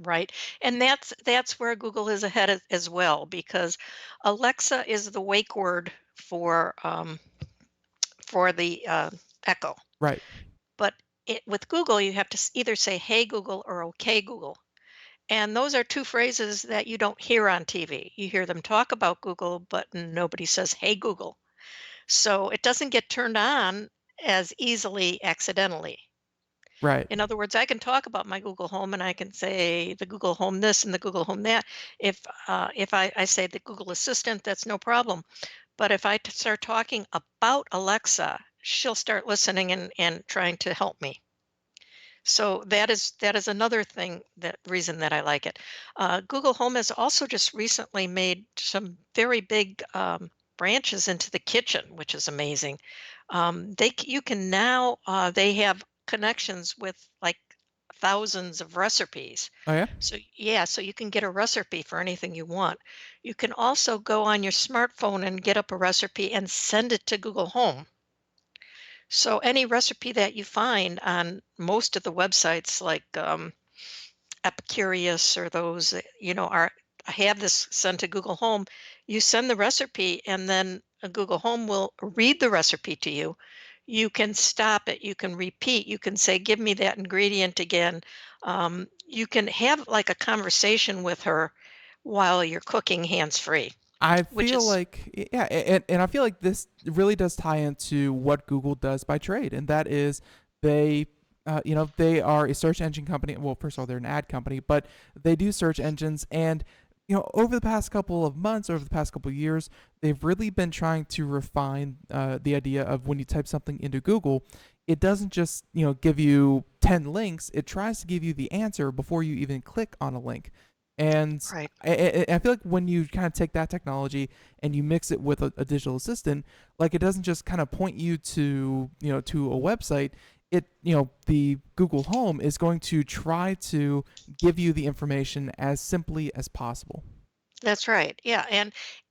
Speaker 4: Right. And that's where Google is ahead as well, because Alexa is the wake word for the Echo.
Speaker 3: Right.
Speaker 4: But with Google, you have to either say "Hey Google" or "Okay Google," and those are two phrases that you don't hear on TV. You hear them talk about Google, but nobody says "Hey Google," so it doesn't get turned on as easily accidentally.
Speaker 3: Right.
Speaker 4: In other words, I can talk about my Google Home and I can say the Google Home this and the Google Home that. If I say the Google Assistant, that's no problem. But if I start talking about Alexa, she'll start listening and trying to help me. So that is another thing, that reason that I like it. Google Home has also just recently made some very big branches into the kitchen, which is amazing. You can now they have connections with like thousands of recipes.
Speaker 3: Oh yeah.
Speaker 4: So yeah, so you can get a recipe for anything you want. You can also go on your smartphone and get up a recipe and send it to Google Home. So any recipe that you find on most of the websites, like Epicurious, or those that, are have this sent to Google Home, you send the recipe, and then Google Home will read the recipe to you. You can stop it. You can repeat. You can say, "Give me that ingredient again." You can have like a conversation with her while you're cooking hands free,
Speaker 3: I
Speaker 4: which
Speaker 3: feel
Speaker 4: is
Speaker 3: like, yeah, and I feel like this really does tie into what Google does by trade, and that is they, they are a search engine company. Well, first of all, they're an ad company, but they do search engines, and over the past couple of months, over the past couple of years, they've really been trying to refine the idea of when you type something into Google, it doesn't just give you 10 links. It tries to give you the answer before you even click on a link. And
Speaker 4: right.
Speaker 3: I feel like when you kind of take that technology and you mix it with a digital assistant, like, it doesn't just kind of point you to to a website. It the Google Home is going to try to give you the information as simply as possible.
Speaker 4: That's right. Yeah,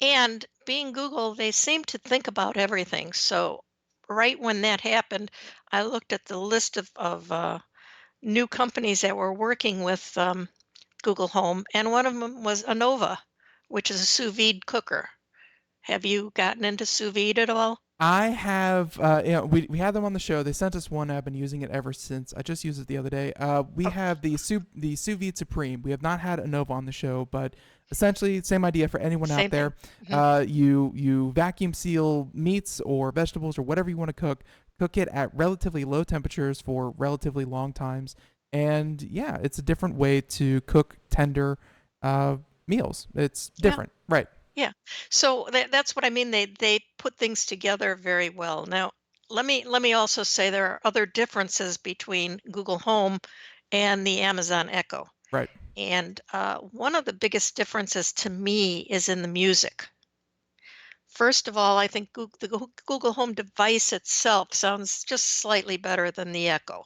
Speaker 4: and being Google, they seem to think about everything. So right when that happened, I looked at the list of new companies that were working with Google Home, and one of them was Anova, which is a sous vide cooker. Have you gotten into sous vide at all?
Speaker 3: I have, we had them on the show. They sent us one. I've been using it ever since. I just used it the other day. We
Speaker 4: Oh,
Speaker 3: have the sous vide supreme. We have not had a Nova on the show, but essentially same idea for anyone out
Speaker 4: same thing.
Speaker 3: there.
Speaker 4: Mhm.
Speaker 3: You vacuum seal meats or vegetables or whatever you want to cook. Cook it at relatively low temperatures for relatively long times, and yeah, it's a different way to cook tender uh, meals. It's
Speaker 4: Yeah.
Speaker 3: different, right?
Speaker 4: Yeah. So that's what I mean. They put things together very well. Now, let me also say there are other differences between Google Home and the Amazon Echo.
Speaker 3: Right.
Speaker 4: And one of the biggest differences to me is in the music. First of all, I think the Google Home device itself sounds just slightly better than the Echo.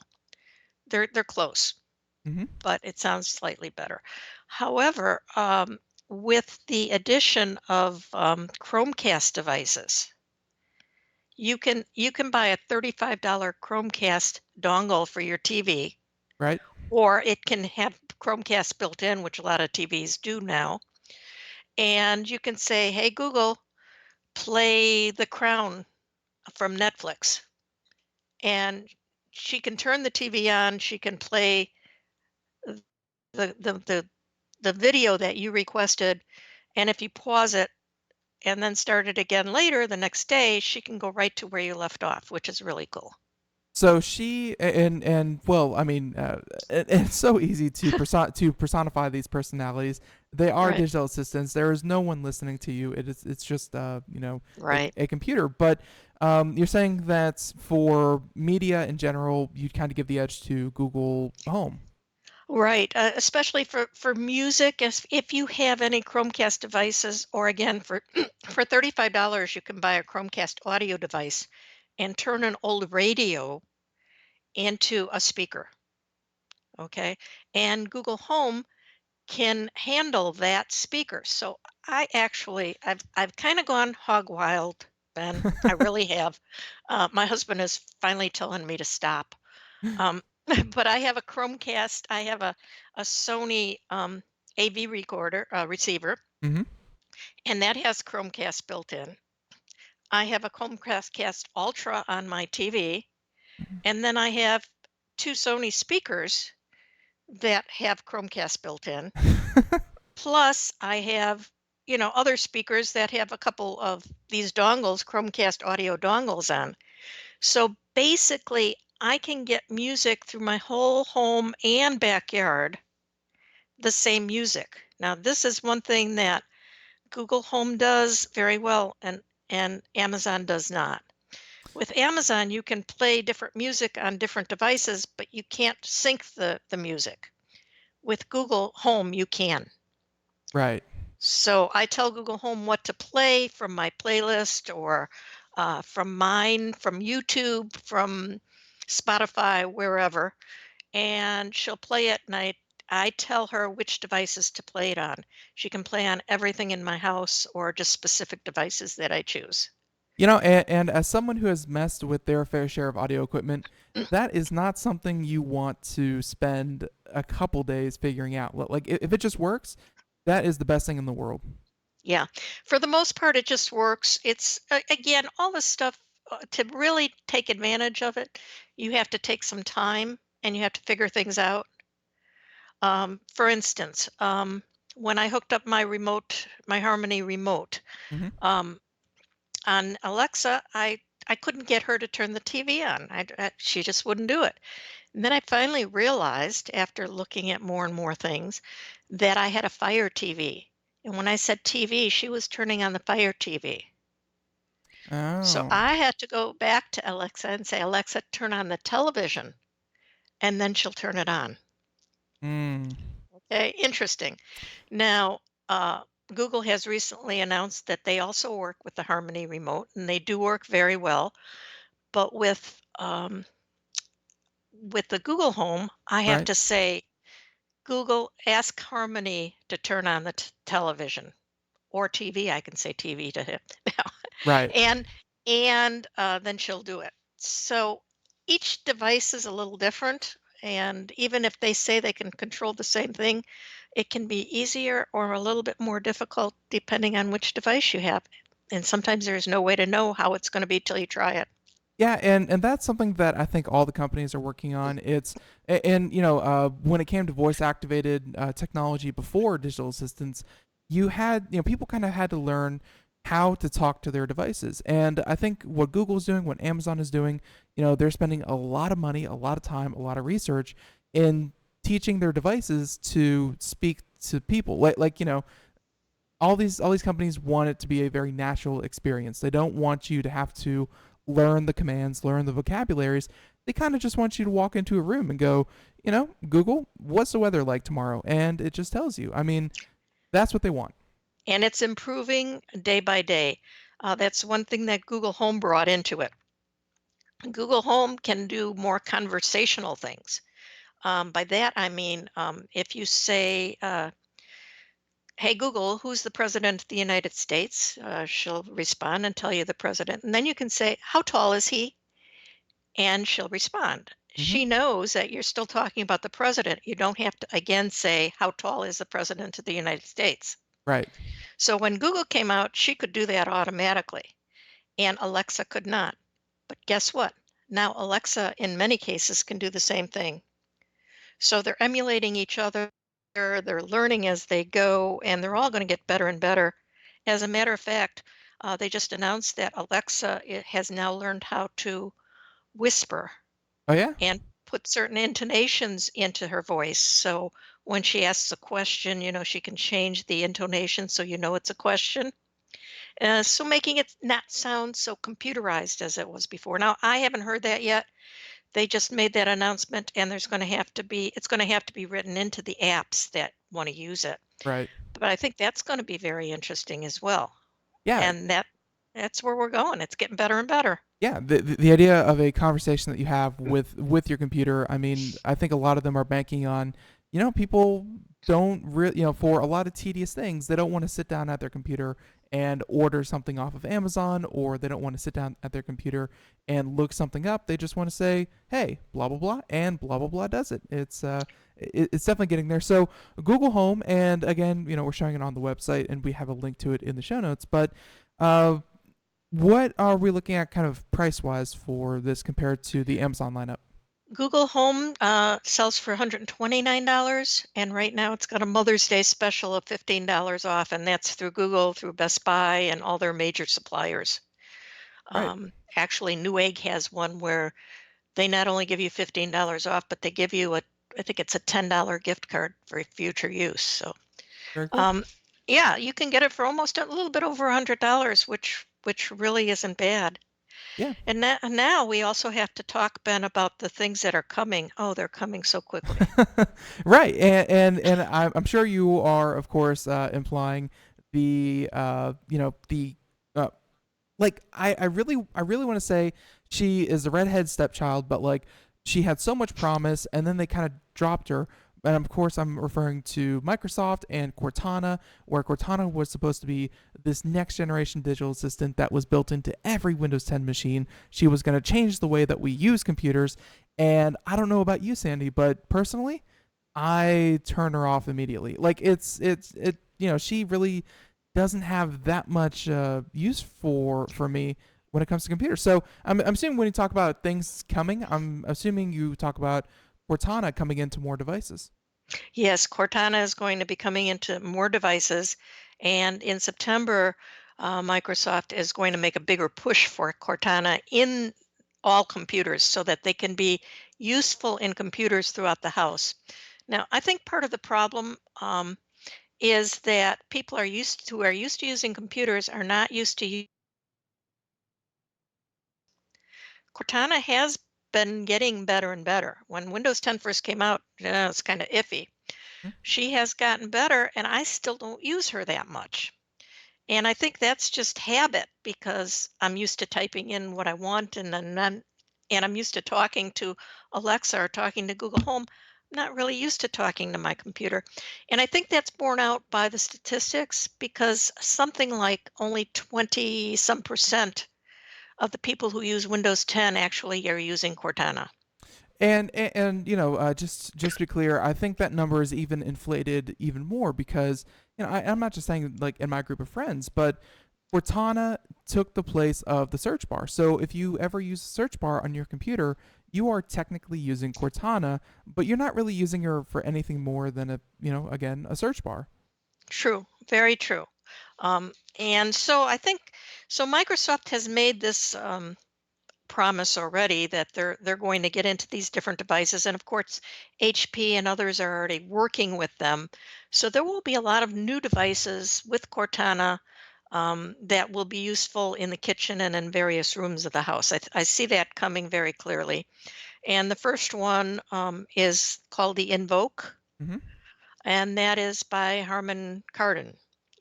Speaker 4: They're close,
Speaker 3: Mm-hmm.
Speaker 4: but it sounds slightly better. However, with the addition of Chromecast devices, you can buy a $35 Chromecast dongle for your TV,
Speaker 3: Right.
Speaker 4: or it can have Chromecast built in, which a lot of TVs do now. And you can say, "Hey Google, play The Crown from Netflix," and she can turn the TV on. She can play the the the, the video that you requested, And if you pause it and then start it again later the next day, she can go right to where you left off, which is really cool.
Speaker 3: So she and well, I mean, it's so easy to personify these personalities. They are
Speaker 4: Right.
Speaker 3: digital assistants. There is no one listening to you. It's just
Speaker 4: Right.
Speaker 3: a computer. But you're saying that for media in general, you'd kind of give the edge to Google Home.
Speaker 4: Right, especially for music, if you have any Chromecast devices, or again for for $35 you can buy a Chromecast audio device and turn an old radio into a speaker, okay? And Google Home can handle that speaker. So I've kind of gone hog wild, Ben. I really have. My husband is finally telling me to stop. Um, but I have a Chromecast. I have a Sony AV recorder receiver,
Speaker 3: Mm-hmm.
Speaker 4: and that has Chromecast built in. I have a Chromecast Ultra on my TV, and then I have two Sony speakers that have Chromecast built in. Plus, I have other speakers that have a couple of these dongles, Chromecast audio dongles on. So basically, I can get music through my whole home and backyard, the same music. Now, this is one thing that Google Home does very well and Amazon does not. With Amazon, you can play different music on different devices, but you can't sync the music. With Google Home, you can.
Speaker 3: Right.
Speaker 4: So I tell Google Home what to play from my playlist or from mine, from YouTube, from Spotify, wherever, and she'll play it. And I tell her which devices to play it on. She can play on everything in my house or just specific devices that I choose.
Speaker 3: And as someone who has messed with their fair share of audio equipment, that is not something you want to spend a couple days figuring out. Like, if it just works, that is the best thing in the world.
Speaker 4: Yeah, for the most part, it just works. It's again, all this stuff to really take advantage of it, you have to take some time and you have to figure things out. For instance, when I hooked up my Harmony remote,
Speaker 3: Mm-hmm.
Speaker 4: um, on Alexa, I couldn't get her to turn the TV on. She just wouldn't do it. And then I finally realized, after looking at more and more things, that I had a Fire TV. And when I said TV, she was turning on the Fire TV. So
Speaker 3: Oh.
Speaker 4: I had to go back to Alexa and say, Alexa, turn on the television, and then she'll turn it on.
Speaker 3: Mm.
Speaker 4: Okay, interesting. Now, Google has recently announced that they also work with the Harmony remote, and they do work very well. But with the Google Home, I have
Speaker 3: Right.
Speaker 4: to say, Google, ask Harmony to turn on the television or TV. I can say TV to him now,
Speaker 3: Right.
Speaker 4: and then she'll do it. So each device is a little different, and even if they say they can control the same thing, it can be easier or a little bit more difficult depending on which device you have. And sometimes there's no way to know how it's going to be till you try it.
Speaker 3: Yeah, and that's something that I think all the companies are working on. And when it came to voice activated technology before digital assistants, you had people kind of had to learn how to talk to their devices. And I think what Google's doing, what Amazon is doing, they're spending a lot of money, a lot of time, a lot of research in teaching their devices to speak to people. All these companies want it to be a very natural experience. They don't want you to have to learn the commands, learn the vocabularies. They kind of just want you to walk into a room and go, Google, what's the weather like tomorrow? And it just tells you. I mean, that's what they want.
Speaker 4: And it's improving day by day. That's one thing that Google Home brought into it. Google Home can do more conversational things. By that, I mean, if you say, hey, Google, who's the president of the United States? She'll respond and tell you the president. And then you can say, how tall is he? And she'll respond.
Speaker 3: Mm-hmm.
Speaker 4: She knows that you're still talking about the president. You don't have to again say, how tall is the president of the United States?
Speaker 3: Right.
Speaker 4: So when Google came out, she could do that automatically, and Alexa could not. But guess what? Now Alexa, in many cases, can do the same thing. So they're emulating each other. they're learning as they go, and they're all going to get better and better. As a matter of fact, they just announced that Alexa has now learned how to whisper
Speaker 3: Oh yeah.
Speaker 4: and put certain intonations into her voice. So when she asks a question, she can change the intonation so it's a question. So making it not sound so computerized as it was before. Now, I haven't heard that yet. They just made that announcement, and it's going to have to be written into the apps that want to use it.
Speaker 3: Right.
Speaker 4: But I think that's going to be very interesting as well.
Speaker 3: Yeah.
Speaker 4: And that's where we're going. It's getting better and better.
Speaker 3: Yeah, the idea of a conversation that you have with your computer. I mean, I think a lot of them are banking on, people don't really, for a lot of tedious things, they don't want to sit down at their computer and order something off of Amazon, or they don't want to sit down at their computer and look something up. They just want to say, "Hey, blah blah blah," and blah blah blah does it. It's definitely getting there. So Google Home, and again, we're showing it on the website, and we have a link to it in the show notes. But uh, what are we looking at kind of price wise for this compared to the Amazon lineup?
Speaker 4: Google Home sells for $129, and right now it's got a Mother's Day special of $15 off, and that's through Google, through Best Buy, and all their major suppliers.
Speaker 3: Right.
Speaker 4: Actually, Newegg has one where they not only give you $15 off, but they give you I think it's a $10 gift card for future use. So,
Speaker 3: Very cool.
Speaker 4: um, yeah, you can get it for almost a little bit over $100, which really isn't bad.
Speaker 3: Yeah.
Speaker 4: And now we also have to talk, Ben, about the things that are coming. Oh, they're coming so quickly.
Speaker 3: Right. And I'm sure you are, of course, implying the the uh, like I really want to say she is the redhead stepchild, but like she had so much promise, and then they kind of dropped her. And of course, I'm referring to Microsoft and Cortana, where Cortana was supposed to be this next generation digital assistant that was built into every Windows 10 machine. She was going to change the way that we use computers. And I don't know about you, Sandy, but personally, I turn her off immediately. Like she really doesn't have that much use for me when it comes to computers. So I'm assuming when you talk about things coming, I'm assuming you talk about Cortana coming into more devices.
Speaker 4: Yes, Cortana is going to be coming into more devices, and in September, Microsoft is going to make a bigger push for Cortana in all computers so that they can be useful in computers throughout the house. Now, I think part of the problem is that people who are used to using computers are not used to Cortana has been getting better and better. When Windows 10 first came out, it's kind of iffy.
Speaker 3: Hmm?
Speaker 4: She has gotten better, and I still don't use her that much. And I think that's just habit because I'm used to typing in what I want, and I'm used to talking to Alexa or talking to Google Home. I'm not really used to talking to my computer. And I think that's borne out by the statistics because something like only 20 some percent of the people who use Windows 10 actually are using Cortana.
Speaker 3: And just to be clear, I think that number is even inflated even more because I'm not just saying like in my group of friends, but Cortana took the place of the search bar. So if you ever use a search bar on your computer, you are technically using Cortana, but you're not really using her for anything more than again, a search bar.
Speaker 4: True, very true. And so I think Microsoft has made this promise already that they're going to get into these different devices, and of course HP and others are already working with them. So there will be a lot of new devices with Cortana that will be useful in the kitchen and in various rooms of the house. I see that coming very clearly. And the first one is called the Invoke,
Speaker 3: Hmm.
Speaker 4: and that is by Harman Kardon.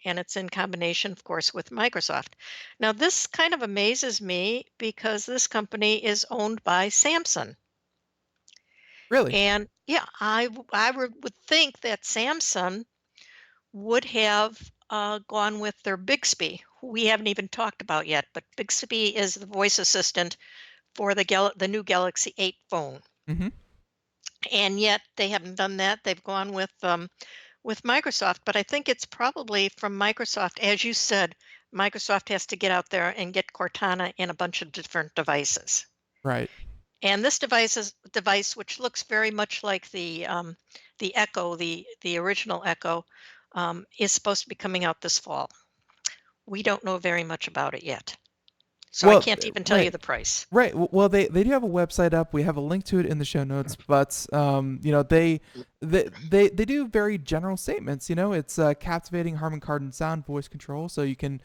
Speaker 4: And it's in combination, of course, with Microsoft. Now, this kind of amazes me because this company is owned by Samsung.
Speaker 3: Really?
Speaker 4: And yeah, would think that Samsung would have gone with their Bixby, who we haven't even talked about yet. But Bixby is the voice assistant for the new Galaxy 8 phone.
Speaker 3: Hmm.
Speaker 4: And yet they haven't done that. They've gone with Microsoft, but I think it's probably from Microsoft. As you said, Microsoft has to get out there and get Cortana in a bunch of different devices.
Speaker 3: Right.
Speaker 4: And this device which looks very much like the Echo, the original Echo, is supposed to be coming out this fall. We don't know very much about it yet, so I
Speaker 3: Well,
Speaker 4: can't even tell you
Speaker 3: right.
Speaker 4: the price.
Speaker 3: Right. Well, they do have a website up. We have a link to it in the show notes. But they do very general statements. It's captivating Harman Kardon sound, voice control, so you can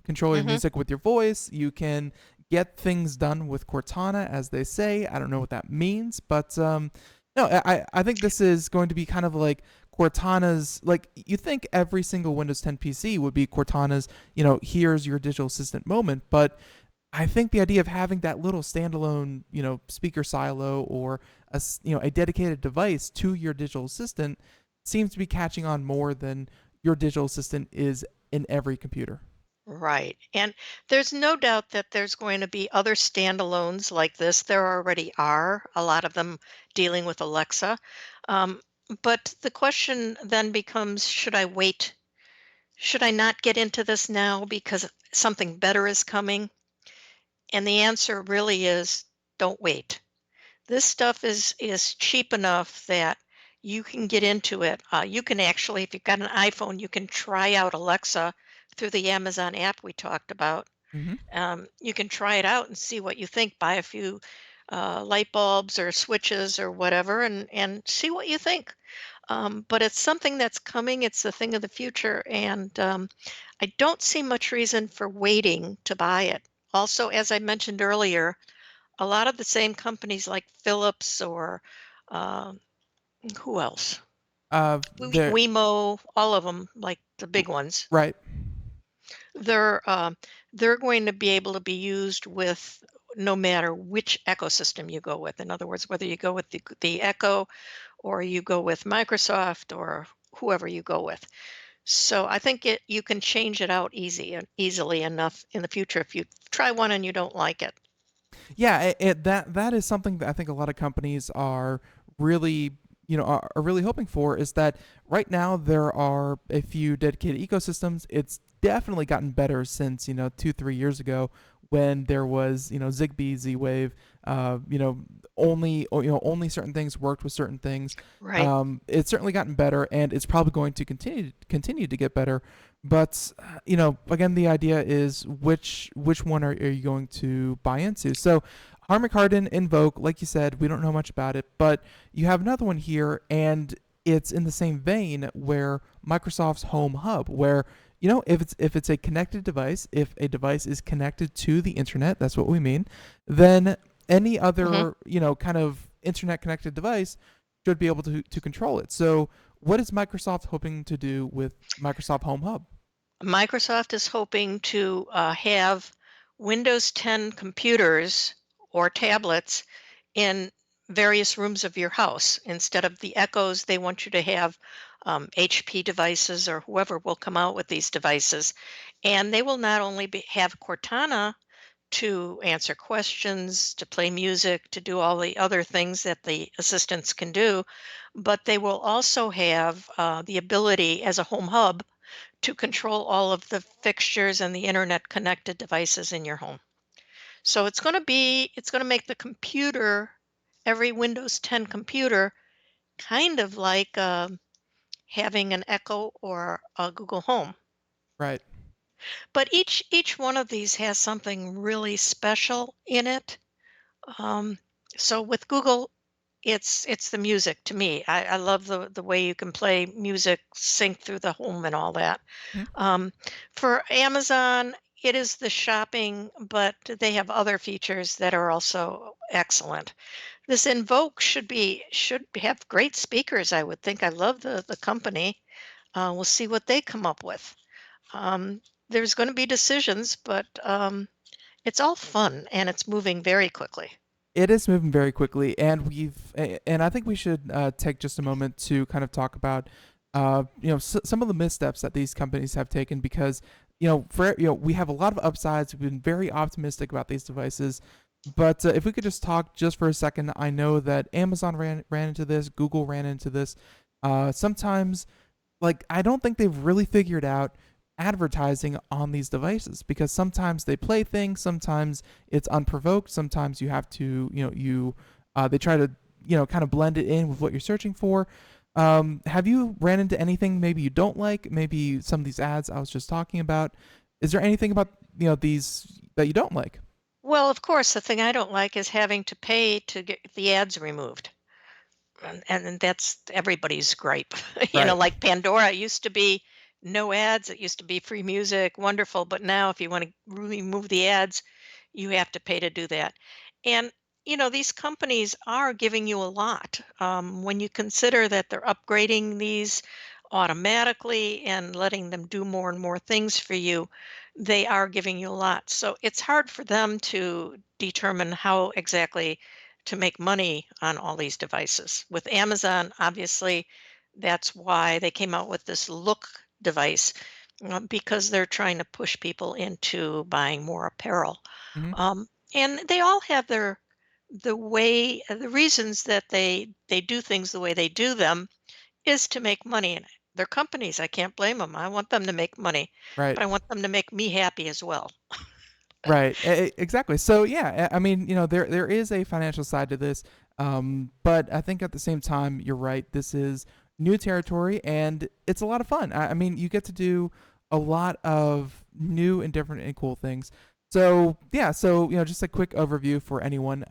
Speaker 3: control your
Speaker 4: Hmm.
Speaker 3: music with your voice. You can get things done with Cortana, as they say. I don't know what that means, but no, I think this is going to be kind of like Cortana's. Like, you think every single Windows 10 PC would be Cortana's. Here's your digital assistant moment, but I think the idea of having that little standalone, speaker silo or a dedicated device to your digital assistant seems to be catching on more than your digital assistant is in every computer.
Speaker 4: Right. And there's no doubt that there's going to be other standalones like this. There already are, a lot of them dealing with Alexa. Um, but the question then becomes, should I wait? Should I not get into this now because something better is coming? And the answer really is don't wait. This stuff is cheap enough that you can get into it. You can actually, if you've got an iPhone, you can try out Alexa through the Amazon app we talked about.
Speaker 3: Mm-hmm.
Speaker 4: You can try it out and see what you think. Buy a few light bulbs or switches or whatever, and see what you think. But it's something that's coming. It's the thing of the future, and I don't see much reason for waiting to buy it. Also, as I mentioned earlier, a lot of the same companies like Philips or um, who else?
Speaker 3: There,
Speaker 4: Wemo, all of them, like the big ones.
Speaker 3: right.
Speaker 4: They're they're going to be able to be used with no matter which ecosystem you go with. In other words, whether you go with the Echo or you go with Microsoft or whoever you go with. So I think you can change it out easily enough in the future if you try one and you don't like it.
Speaker 3: Yeah, that is something that I think a lot of companies are really are really hoping for, is that right now there are a few dedicated ecosystems. It's definitely gotten better since 2-3 years ago, when there was Zigbee, Z-Wave. Only certain things worked with certain things.
Speaker 4: Right.
Speaker 3: It's certainly gotten better, and it's probably going to continue to get better. But again, the idea is which one are you going to buy into? So Harman Kardon, Invoke, like you said, we don't know much about it, but you have another one here, and it's in the same vein, where Microsoft's Home Hub, where if it's a connected device, if a device is connected to the internet, that's what we mean, then any
Speaker 4: Hmm.
Speaker 3: other kind of internet connected device should be able to control it. So what is Microsoft hoping to do with Microsoft Home Hub?
Speaker 4: Microsoft is hoping to have Windows 10 computers or tablets in various rooms of your house. Instead of the Echoes, they want you to have HP devices or whoever will come out with these devices. And they will not only have Cortana to answer questions, to play music, to do all the other things that the assistants can do, but they will also have the ability as a home hub to control all of the fixtures and the internet connected devices in your home. So it's going to make the computer, every Windows 10 computer, kind of like having an Echo or a Google Home.
Speaker 3: Right.
Speaker 4: But each one of these has something really special in it. Um, so with Google, it's the music to me. I love the way you can play music, sync through the home and all that.
Speaker 3: Mhm.
Speaker 4: Um, for Amazon, it is the shopping, but they have other features that are also excellent. This Invoke should have great speakers, I would think. I love the company. We'll see what they come up with. Um, there's going to be decisions, but it's all fun and it's moving very quickly.
Speaker 3: It is moving very quickly, and and I think we should take just a moment to kind of talk about some of the missteps that these companies have taken, because we have a lot of upsides. We've been very optimistic about these devices, but if we could just talk just for a second. I know that Amazon ran into this, Google ran into this. Sometimes, like, I don't think they've really figured out advertising on these devices, because sometimes they play things, sometimes it's unprovoked, sometimes you have to they try to kind of blend it in with what you're searching for. Have you ran into anything maybe you don't like? Maybe some of these ads I was just talking about. Is there anything about these that you don't like?
Speaker 4: Well, of course, the thing I don't like is having to pay to get the ads removed. And that's everybody's gripe.
Speaker 3: Right.
Speaker 4: Like Pandora used to be no ads, it used to be free music, wonderful, but now if you want to remove the ads, you have to pay to do that. And these companies are giving you a lot. When you consider that they're upgrading these automatically and letting them do more and more things for you, they are giving you a lot. So it's hard for them to determine how exactly to make money on all these devices. With Amazon, obviously, that's why they came out with this look device, because they're trying to push people into buying more apparel.
Speaker 3: Hmm.
Speaker 4: Um, and they all have the reasons that they do things the way they do them is to make money. And they're companies. I can't blame them. I want them to make money,
Speaker 3: Right.
Speaker 4: but I want them to make me happy as well.
Speaker 3: Right. Exactly. So yeah, I mean, there is a financial side to this, but I think at the same time, you're right. This is new territory, and it's a lot of fun. I mean, you get to do a lot of new and different and cool things. So yeah, so just a quick overview for anyone.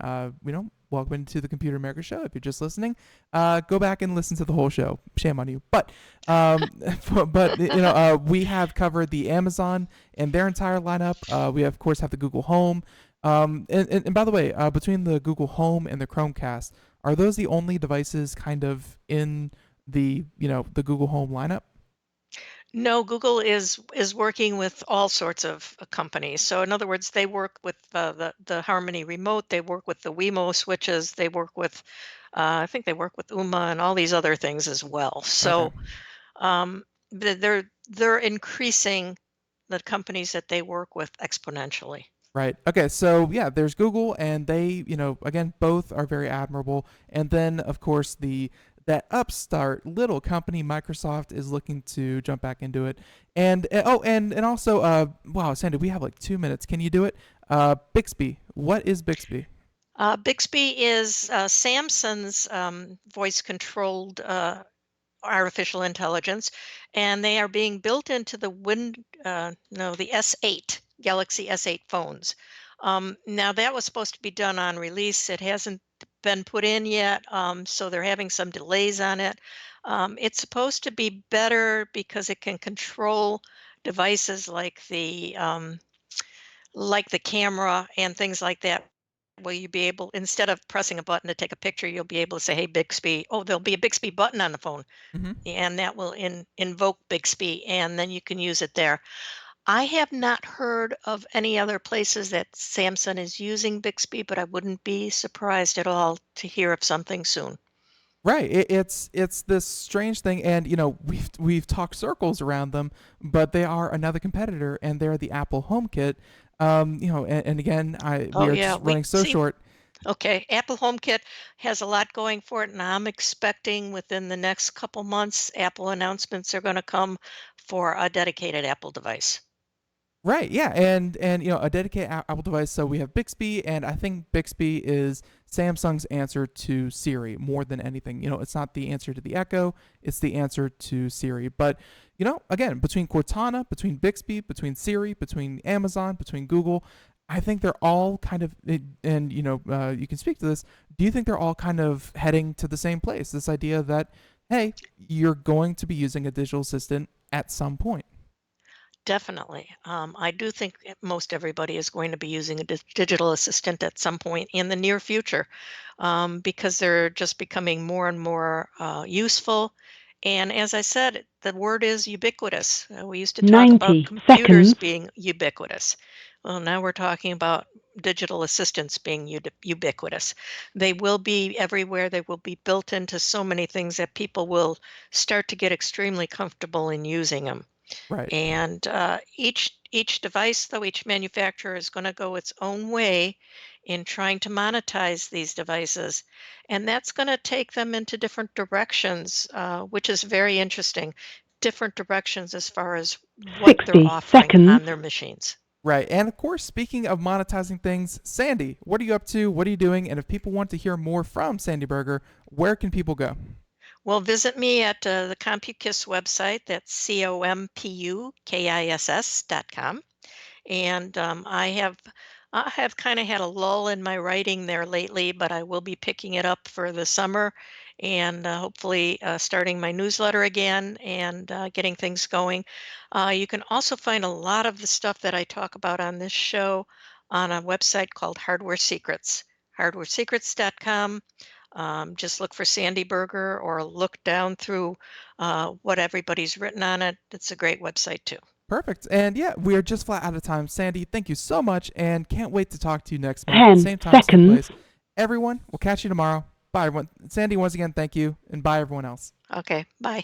Speaker 3: Welcome into the Computer America Show. If you're just listening, go back and listen to the whole show. Shame on you. But but we have covered the Amazon and their entire lineup. We of course have the Google Home. And by the way, between the Google Home and the Chromecast, are those the only devices kind of in the Google Home lineup?
Speaker 4: No, Google is working with all sorts of companies. So in other words, they work with the Harmony Remote, they work with the Wemo switches, they work with I think they work with Uma and all these other things as well.
Speaker 3: Okay.
Speaker 4: So um, they're increasing the companies that they work with exponentially.
Speaker 3: Right. Okay. So yeah, there's Google, and they, again, both are very admirable. And then, of course, that upstart little company, Microsoft, is looking to jump back into it. And also, wow, Sandy, we have like 2 minutes. Can you do it? Bixby. What is Bixby?
Speaker 4: Bixby is Samsung's voice-controlled artificial intelligence, and they are being built into the no, the S8 Galaxy S8 phones. Now that was supposed to be done on release. It hasn't been put in yet, so they're having some delays on it. It's supposed to be better because it can control devices like the camera and things like that. Will you be able, instead of pressing a button to take a picture, you'll be able to say, "Hey, Bixby." Oh, there'll be a Bixby button on the phone,
Speaker 3: Mm-hmm.
Speaker 4: and that will invoke Bixby, and then you can use it there. I have not heard of any other places that Samsung is using Bixby, but I wouldn't be surprised at all to hear of something soon.
Speaker 3: Right. It's this strange thing, and we've talked circles around them, but they are another competitor, and they're the Apple HomeKit. And again, we
Speaker 4: Oh
Speaker 3: are
Speaker 4: yeah,
Speaker 3: just
Speaker 4: we
Speaker 3: running so
Speaker 4: see.
Speaker 3: short.
Speaker 4: Okay, Apple HomeKit has a lot going for it, and I'm expecting within the next couple months, Apple announcements are going to come for a dedicated Apple device.
Speaker 3: Right, yeah, and a dedicated Apple device. So we have Bixby, and I think Bixby is Samsung's answer to Siri more than anything. It's not the answer to the Echo; it's the answer to Siri. But again, between Cortana, between Bixby, between Siri, between Amazon, between Google, I think they're all kind of, and you can speak to this. Do you think they're all kind of heading to the same place? This idea that hey, you're going to be using a digital assistant at some point.
Speaker 4: Definitely. I do think most everybody is going to be using a digital assistant at some point in the near future, because they're just becoming more and more useful. And as I said, the word is ubiquitous. We used to talk about
Speaker 1: 90
Speaker 4: computers
Speaker 1: seconds.
Speaker 4: being ubiquitous. Well, now we're talking about digital assistants being ubiquitous. They will be everywhere. They will be built into so many things that people will start to get extremely comfortable in using them.
Speaker 3: Right.
Speaker 4: And each device, though, each manufacturer is going to go its own way in trying to monetize these devices, and that's going to take them into different directions, which is very interesting. Different directions as far as what they're
Speaker 1: 60
Speaker 4: offering
Speaker 1: seconds.
Speaker 4: on their machines.
Speaker 3: Right. And of course, speaking of monetizing things, Sandy, what are you up to? What are you doing? And if people want to hear more from Sandy Berger, where can people go?
Speaker 4: Well, visit me at the CompuKiss website. That's COMPUKISS.com. And I have kind of had a lull in my writing there lately, but I will be picking it up for the summer and hopefully starting my newsletter again and getting things going. You can also find a lot of the stuff that I talk about on this show on a website called Hardware Secrets, hardwaresecrets.com. Just look for Sandy Berger or look down through what everybody's written on it. It's a great website too.
Speaker 3: Perfect. And yeah, we are just flat out of time. Sandy, thank you so much, and can't wait to talk to you next month.
Speaker 1: 10
Speaker 3: Same time, same
Speaker 1: seconds.
Speaker 3: place. Everyone, we'll catch you tomorrow. Bye, everyone. Sandy, once again, thank you, and bye, everyone else.
Speaker 4: Okay, bye.